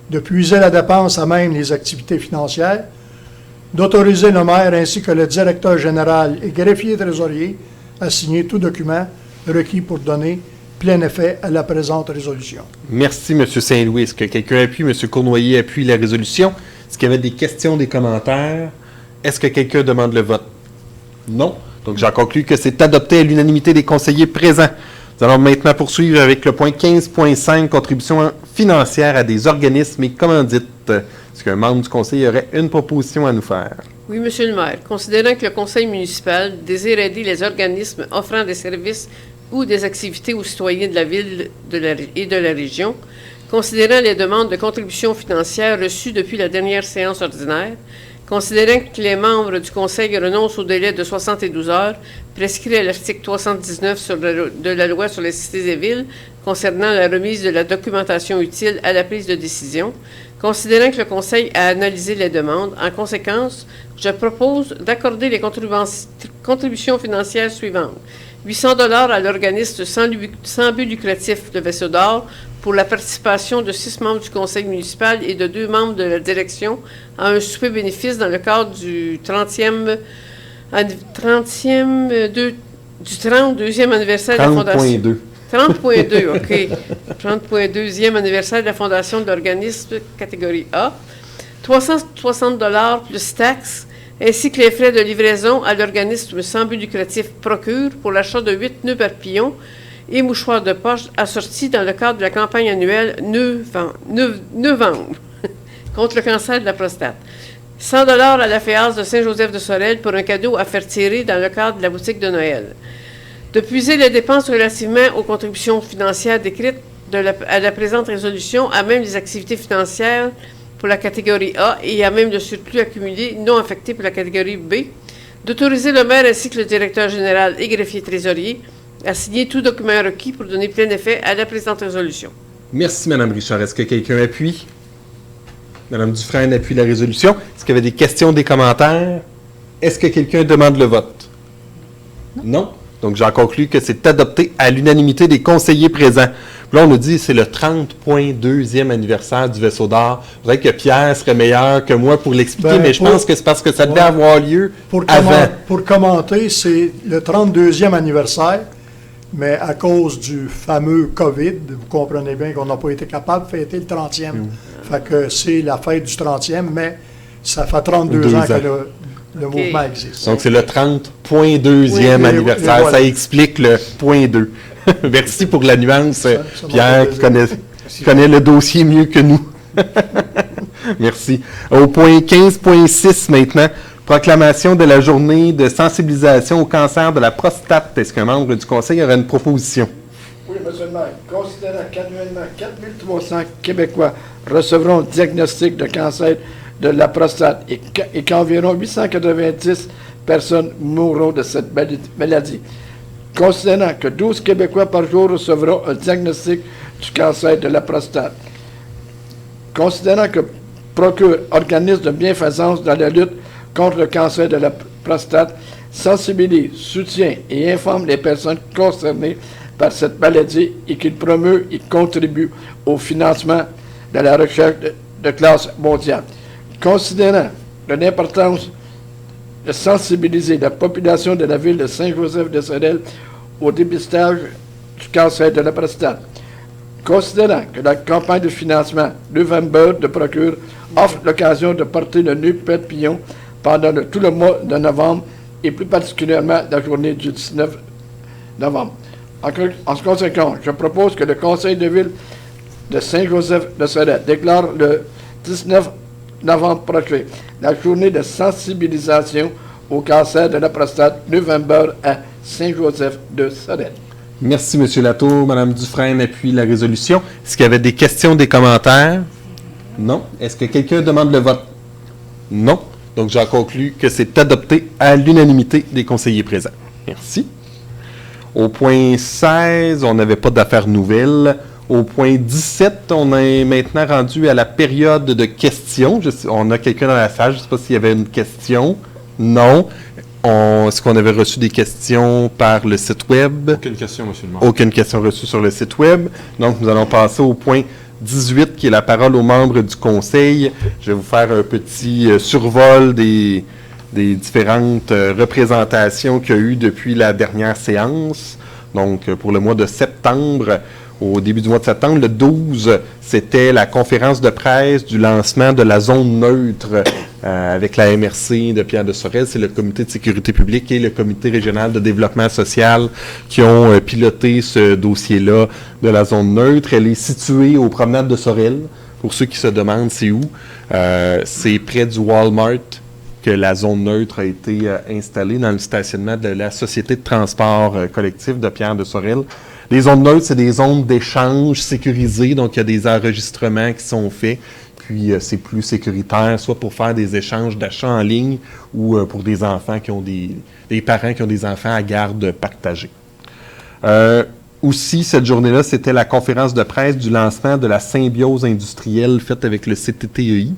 De puiser la dépense à même les activités financières, d'autoriser le maire ainsi que le directeur général et greffier trésorier à signer tout document requis pour donner plein effet à la présente résolution. Merci, M. Saint-Louis. Est-ce que quelqu'un appuie? M. Cournoyer appuie la résolution. Est-ce qu'il y avait des questions, des commentaires? Est-ce que quelqu'un demande le vote? Non. Donc, j'en conclus que c'est adopté à l'unanimité des conseillers présents. Nous allons maintenant poursuivre avec le point 15.5, contribution financière à des organismes et commandites. Est-ce qu'un membre du conseil aurait une proposition à nous faire? Oui, Monsieur le maire. Considérant que le conseil municipal désire aider les organismes offrant des services ou des activités aux citoyens de la ville et de la région, considérant les demandes de contributions financières reçues depuis la dernière séance ordinaire, considérant que les membres du conseil renoncent au délai de 72 heures prescrit à l'article 319 de la loi sur les cités et villes concernant la remise de la documentation utile à la prise de décision, considérant que le conseil a analysé les demandes, en conséquence, je propose d'accorder les contributions financières suivantes. 800 $ à l'organisme sans but lucratif de Vaisseau d'Or pour la participation de 6 membres du conseil municipal et de 2 membres de la direction à un souper bénéfice dans le cadre du 32e anniversaire de la Fondation. 30.2, OK. 30.2e anniversaire de la Fondation de l'organisme catégorie A. 360 $ plus taxes, ainsi que les frais de livraison à l'organisme sans but lucratif Procure pour l'achat de 8 nœuds papillons et mouchoirs de poche assortis dans le cadre de la campagne annuelle Novembre contre le cancer de la prostate. 100 $ à la FEAS de Saint-Joseph de Sorel pour un cadeau à faire tirer dans le cadre de la boutique de Noël. De puiser les dépenses relativement aux contributions financières décrites à la présente résolution à même les activités financières pour la catégorie A et à même le surplus accumulé non affecté pour la catégorie B, d'autoriser le maire ainsi que le directeur général et greffier trésorier à signer tout document requis pour donner plein effet à la présente résolution. Merci, Mme Richard. Est-ce que quelqu'un appuie? Mme Dufresne appuie la résolution. Est-ce qu'il y avait des questions, des commentaires? Est-ce que quelqu'un demande le vote? Non. Donc, j'en conclus que c'est adopté à l'unanimité des conseillers présents. Là, on nous dit que c'est le 30.2e anniversaire du Vaisseau d'Or. Peut-être que Pierre serait meilleur que moi pour l'expliquer, mais je pense que c'est parce que ça devait avoir lieu avant. Pour commenter, c'est le 32e anniversaire mais à cause du fameux COVID, vous comprenez bien qu'on n'a pas été capable de fêter le 30e. Fait que c'est la fête du 30e, mais ça fait 32 ans que le mouvement existe. Donc, c'est le 30.2e Oui, anniversaire. et voilà. Ça explique le point 2. Merci pour la nuance, Ça Pierre, m'a fait qui connaît le dossier mieux que nous. Merci. Au point 15.6 maintenant, proclamation de la journée de sensibilisation au cancer de la prostate. Est-ce qu'un membre du Conseil aurait une proposition? Oui, M. le maire. Considérant qu'annuellement 4300 Québécois recevront un diagnostic de cancer de la prostate et qu'environ 890 personnes mourront de cette maladie. Considérant que 12 Québécois par jour recevront un diagnostic du cancer de la prostate. Considérant que Procure organisme de bienfaisance dans la lutte contre le cancer de la prostate, sensibilise, soutient et informe les personnes concernées par cette maladie et qu'il promeut et contribue au financement de la recherche de classe mondiale. Considérant l'importance de sensibiliser la population de la ville de Saint-Joseph-de-Sorel au dépistage du cancer de la prostate. Considérant que la campagne de financement November de Procure offre l'occasion de porter le nœud papillon pendant tout le mois de novembre et plus particulièrement la journée du 19 novembre. En ce conséquent, je propose que le Conseil de ville de Saint-Joseph-de-Sorel déclare le 19 novembre prochain la journée de sensibilisation au cancer de la prostate November à Saint-Joseph-de-Sorel. Merci, M. Latour. Mme Dufresne appuie la résolution. Est-ce qu'il y avait des questions, des commentaires? Non. Est-ce que quelqu'un demande le vote? Non. Donc, j'en conclus que c'est adopté à l'unanimité des conseillers présents. Merci. Au point 16, on n'avait pas d'affaires nouvelles. Au point 17, on est maintenant rendu à la période de questions. On a quelqu'un dans la salle. Je ne sais pas s'il y avait une question. Non. Est-ce qu'on avait reçu des questions par le site Web? Aucune question, M. le maire. Aucune question reçue sur le site Web. Donc, nous allons passer au point 18, qui est la parole aux membres du Conseil. Je vais vous faire un petit survol des différentes représentations qu'il y a eu depuis la dernière séance. Donc, pour le mois de septembre, au début du mois de septembre, le 12, c'était la conférence de presse du lancement de la zone neutre avec la MRC de Pierre de Sorel. C'est le comité de sécurité publique et le comité régional de développement social qui ont piloté ce dossier-là de la zone neutre. Elle est située aux promenades de Sorel. Pour ceux qui se demandent c'est où, c'est près du Walmart que la zone neutre a été installée dans le stationnement de la Société de transport collectif de Pierre de Sorel. Les zones neutres, c'est des zones d'échange sécurisées, donc il y a des enregistrements qui sont faits, puis c'est plus sécuritaire, soit pour faire des échanges d'achats en ligne ou pour des enfants qui ont des parents qui ont des enfants à garde partagée. Aussi, cette journée-là, c'était la conférence de presse du lancement de la symbiose industrielle faite avec le CTTEI.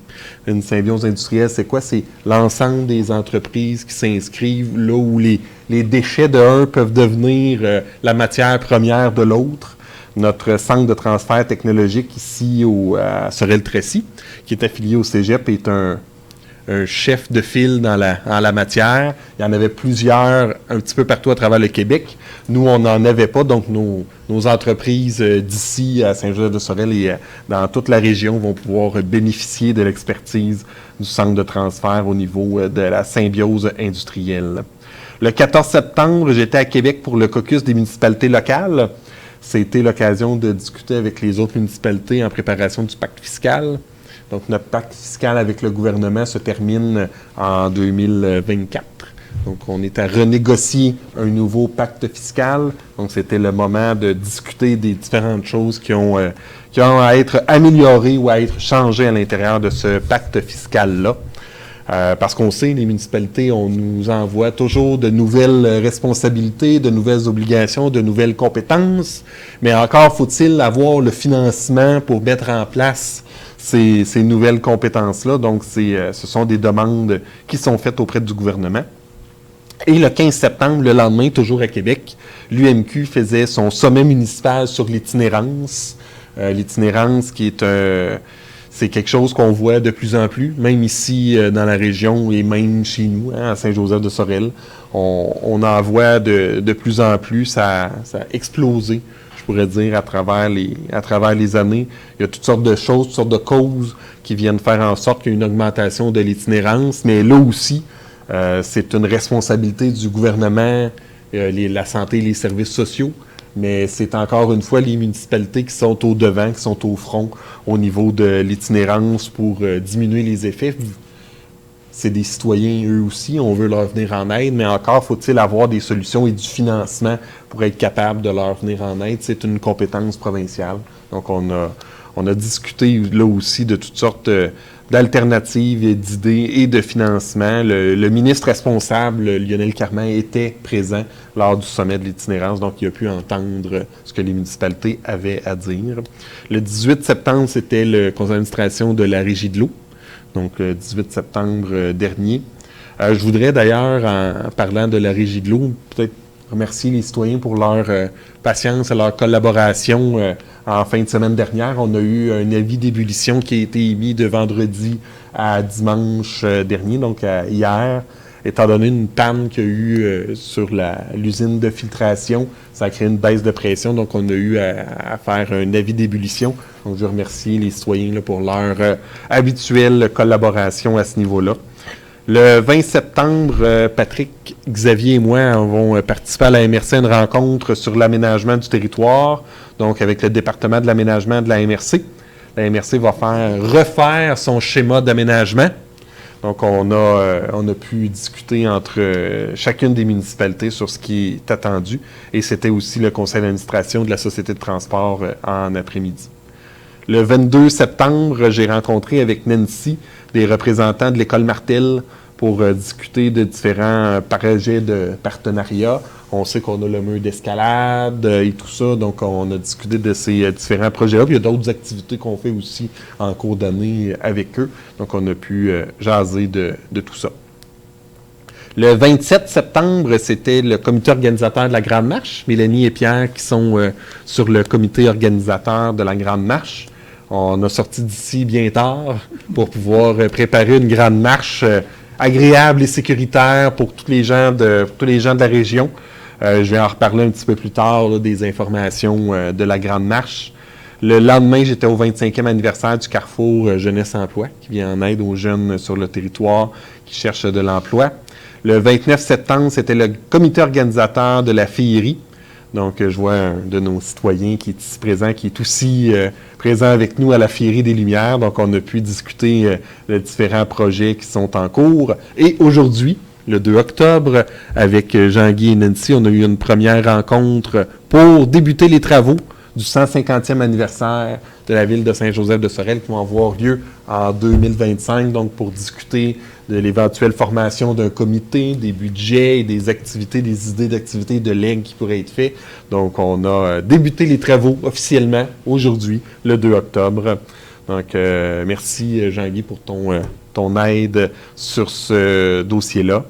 Une symbiose industrielle, c'est quoi? C'est l'ensemble des entreprises qui s'inscrivent là où les déchets de un peuvent devenir la matière première de l'autre. Notre centre de transfert technologique ici à Sorel-Tracy, qui est affilié au Cégep, est un chef de file dans la matière. Il y en avait plusieurs un petit peu partout à travers le Québec. Nous, on n'en avait pas, donc nos entreprises d'ici à Saint-Joseph-de-Sorel et dans toute la région vont pouvoir bénéficier de l'expertise du centre de transfert au niveau de la symbiose industrielle. Le 14 septembre, j'étais à Québec pour le caucus des municipalités locales. C'était l'occasion de discuter avec les autres municipalités en préparation du pacte fiscal. Donc, notre pacte fiscal avec le gouvernement se termine en 2024. Donc, on est à renégocier un nouveau pacte fiscal. Donc, c'était le moment de discuter des différentes choses qui ont à être améliorées ou à être changées à l'intérieur de ce pacte fiscal-là. Parce qu'on sait, les municipalités, on nous envoie toujours de nouvelles responsabilités, de nouvelles obligations, de nouvelles compétences. Mais encore faut-il avoir le financement pour mettre en place ces nouvelles compétences-là. Donc, ce sont des demandes qui sont faites auprès du gouvernement. Et le 15 septembre, le lendemain, toujours à Québec, l'UMQ faisait son sommet municipal sur l'itinérance. L'itinérance qui est c'est quelque chose qu'on voit de plus en plus, même ici dans la région et même chez nous, hein, à Saint-Joseph-de-Sorel. On en voit de plus en plus, ça a explosé, je pourrais dire, à travers les années. Il y a toutes sortes de choses, toutes sortes de causes qui viennent faire en sorte qu'il y ait une augmentation de l'itinérance, mais là aussi, c'est une responsabilité du gouvernement, la santé et les services sociaux, mais c'est encore une fois les municipalités qui sont au devant, qui sont au front au niveau de l'itinérance pour diminuer les effets. C'est des citoyens, eux aussi, on veut leur venir en aide, mais encore faut-il avoir des solutions et du financement pour être capable de leur venir en aide. C'est une compétence provinciale. Donc, on a discuté là aussi de toutes sortes d'alternatives et d'idées et de financement. Le ministre responsable, Lionel Carman, était présent lors du sommet de l'itinérance, donc il a pu entendre ce que les municipalités avaient à dire. Le 18 septembre, c'était le conseil d'administration de la Régie de l'eau, donc le 18 septembre dernier. Je voudrais d'ailleurs, en parlant de la Régie de l'eau, peut-être remercier les citoyens pour leur patience et leur collaboration. En fin de semaine dernière, on a eu un avis d'ébullition qui a été émis de vendredi à dimanche dernier, donc hier. Étant donné une panne qu'il y a eu sur l'usine de filtration, ça a créé une baisse de pression, donc on a eu à faire un avis d'ébullition. Donc je remercie les citoyens là, pour leur habituelle collaboration à ce niveau-là. Le 20 septembre, Patrick, Xavier et moi avons participé à la MRC à une rencontre sur l'aménagement du territoire, donc avec le département de l'aménagement de la MRC. La MRC va refaire son schéma d'aménagement. Donc, on a pu discuter entre chacune des municipalités sur ce qui est attendu. Et c'était aussi le conseil d'administration de la Société de transport en après-midi. Le 22 septembre, j'ai rencontré avec Nancy des représentants de l'École Martel pour discuter de différents projets de partenariat. On sait qu'on a le mur d'escalade et tout ça, donc on a discuté de ces différents projets-là. Puis il y a d'autres activités qu'on fait aussi en cours d'année avec eux. Donc on a pu jaser de tout ça. Le 27 septembre, c'était le comité organisateur de la Grande Marche. Mélanie et Pierre qui sont sur le comité organisateur de la Grande Marche. On a sorti d'ici bien tard pour pouvoir préparer une grande marche agréable et sécuritaire pour tous les gens de la région. Je vais en reparler un petit peu plus tard là, des informations de la grande marche. Le lendemain, j'étais au 25e anniversaire du Carrefour Jeunesse Emploi, qui vient en aide aux jeunes sur le territoire qui cherchent de l'emploi. Le 29 septembre, c'était le comité organisateur de la féerie. Donc, je vois un de nos citoyens qui est ici présent, qui est aussi présent avec nous à la Féerie des Lumières. Donc, on a pu discuter de différents projets qui sont en cours. Et aujourd'hui, le 2 octobre, avec Jean-Guy et Nancy, on a eu une première rencontre pour débuter les travaux du 150e anniversaire de la ville de Saint-Joseph-de-Sorel qui vont avoir lieu en 2025, donc pour discuter de l'éventuelle formation d'un comité, des budgets, des activités, des idées d'activités de legs qui pourraient être faits. Donc, on a débuté les travaux officiellement aujourd'hui, le 2 octobre. Donc, merci Jean-Guy pour ton aide sur ce dossier-là.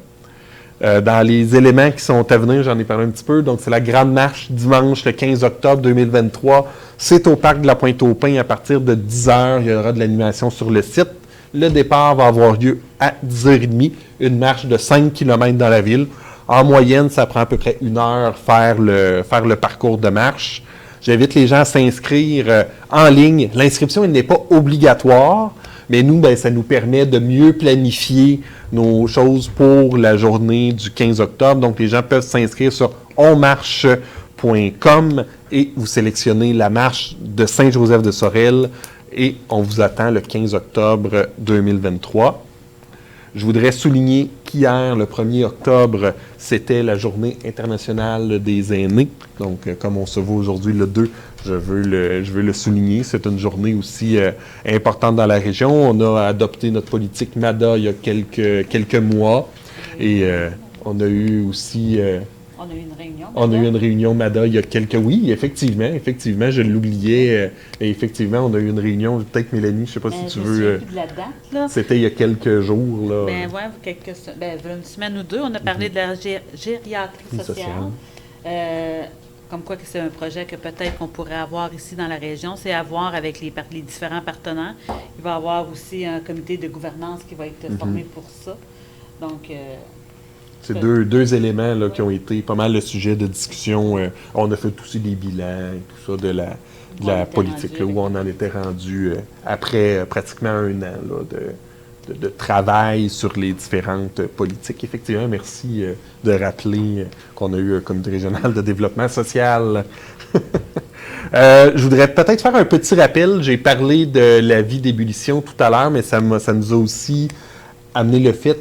Dans les éléments qui sont à venir, j'en ai parlé un petit peu. Donc, c'est la grande marche dimanche, le 15 octobre 2023. C'est au parc de la Pointe-aux-Pins à partir de 10h. Il y aura de l'animation sur le site. Le départ va avoir lieu à 10h30. Une marche de 5 km dans la ville. En moyenne, ça prend à peu près 1 heure faire le parcours de marche. J'invite les gens à s'inscrire en ligne. L'inscription, elle n'est pas obligatoire. Mais nous, ça nous permet de mieux planifier nos choses pour la journée du 15 octobre. Donc, les gens peuvent s'inscrire sur onmarche.com et vous sélectionnez la marche de Saint-Joseph-de-Sorel et on vous attend le 15 octobre 2023. Je voudrais souligner qu'hier, le 1er octobre, c'était la Journée internationale des aînés. Donc, comme on se voit aujourd'hui le 2, je veux le souligner. C'est une journée aussi importante dans la région. On a adopté notre politique MADA il y a quelques mois. Et on a eu aussi... on a eu une réunion. On a eu une réunion MADA il y a quelques... Oui, effectivement, je l'oubliais. Et effectivement, on a eu une réunion. Peut-être, Mélanie, je ne sais pas si tu veux... Plus de la date, là. C'était il y a quelques jours, là. Une semaine ou deux, on a parlé de la gériatrie sociale. comme quoi que c'est un projet que peut-être qu'on pourrait avoir ici dans la région. C'est à voir avec les différents partenaires. Il va y avoir aussi un comité de gouvernance qui va être formé pour ça. Donc, c'est deux éléments là, qui ont été pas mal le sujet de discussion. On a fait aussi des bilans et tout ça de la politique, là, où on en était rendu après pratiquement un an là, de travail sur les différentes politiques. Effectivement, merci de rappeler qu'on a eu un comité régional de développement social. Je voudrais peut-être faire un petit rappel. J'ai parlé de la vie d'ébullition tout à l'heure, mais ça nous a aussi amené le fait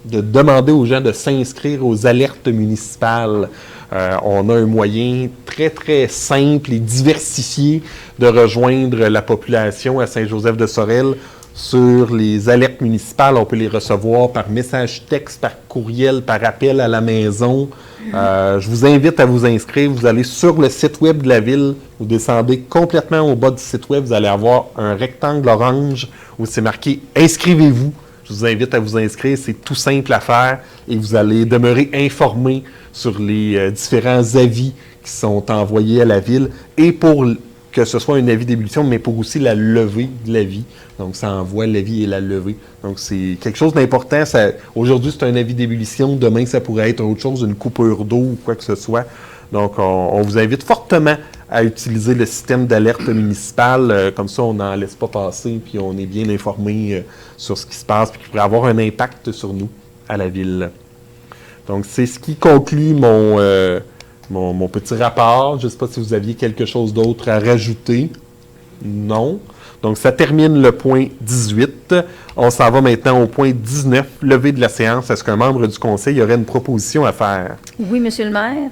de demander aux gens de s'inscrire aux alertes municipales. On a un moyen très, très simple et diversifié de rejoindre la population à Saint-Joseph-de-Sorel sur les alertes municipales. On peut les recevoir par message texte, par courriel, par appel à la maison. Je vous invite à vous inscrire. Vous allez sur le site web de la ville. Vous descendez complètement au bas du site web. Vous allez avoir un rectangle orange où c'est marqué « Inscrivez-vous ». Je vous invite à vous inscrire, c'est tout simple à faire et vous allez demeurer informé sur les différents avis qui sont envoyés à la ville et pour que ce soit un avis d'ébullition, mais pour aussi la levée de l'avis. Donc, ça envoie l'avis et la levée. Donc, c'est quelque chose d'important. Aujourd'hui, c'est un avis d'ébullition. Demain, ça pourrait être autre chose, une coupure d'eau ou quoi que ce soit. Donc, on vous invite fortement à utiliser le système d'alerte municipale. Comme ça, on n'en laisse pas passer, puis on est bien informé sur ce qui se passe, puis qui pourrait avoir un impact sur nous, à la ville. Donc, c'est ce qui conclut mon petit rapport. Je ne sais pas si vous aviez quelque chose d'autre à rajouter. Non. Donc, ça termine le point 18. On s'en va maintenant au point 19, levée de la séance. Est-ce qu'un membre du conseil aurait une proposition à faire? Oui, Monsieur le maire.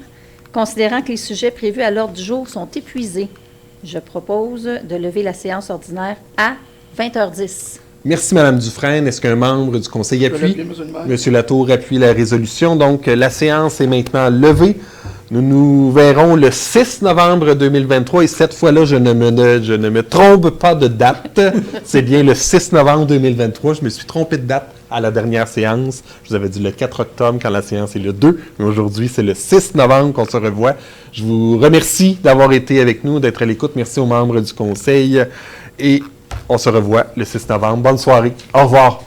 Considérant que les sujets prévus à l'ordre du jour sont épuisés, je propose de lever la séance ordinaire à 20h10. Merci, Mme Dufresne. Est-ce qu'un membre du conseil appuie? Monsieur Latour appuie la résolution. Donc, la séance est maintenant levée. Nous nous verrons le 6 novembre 2023 et cette fois-là, je ne me trompe pas de date. C'est bien le 6 novembre 2023. Je me suis trompé de date à la dernière séance. Je vous avais dit le 4 octobre quand la séance est le 2. Mais aujourd'hui, c'est le 6 novembre qu'on se revoit. Je vous remercie d'avoir été avec nous, d'être à l'écoute. Merci aux membres du conseil. Et on se revoit le 6 novembre. Bonne soirée. Au revoir.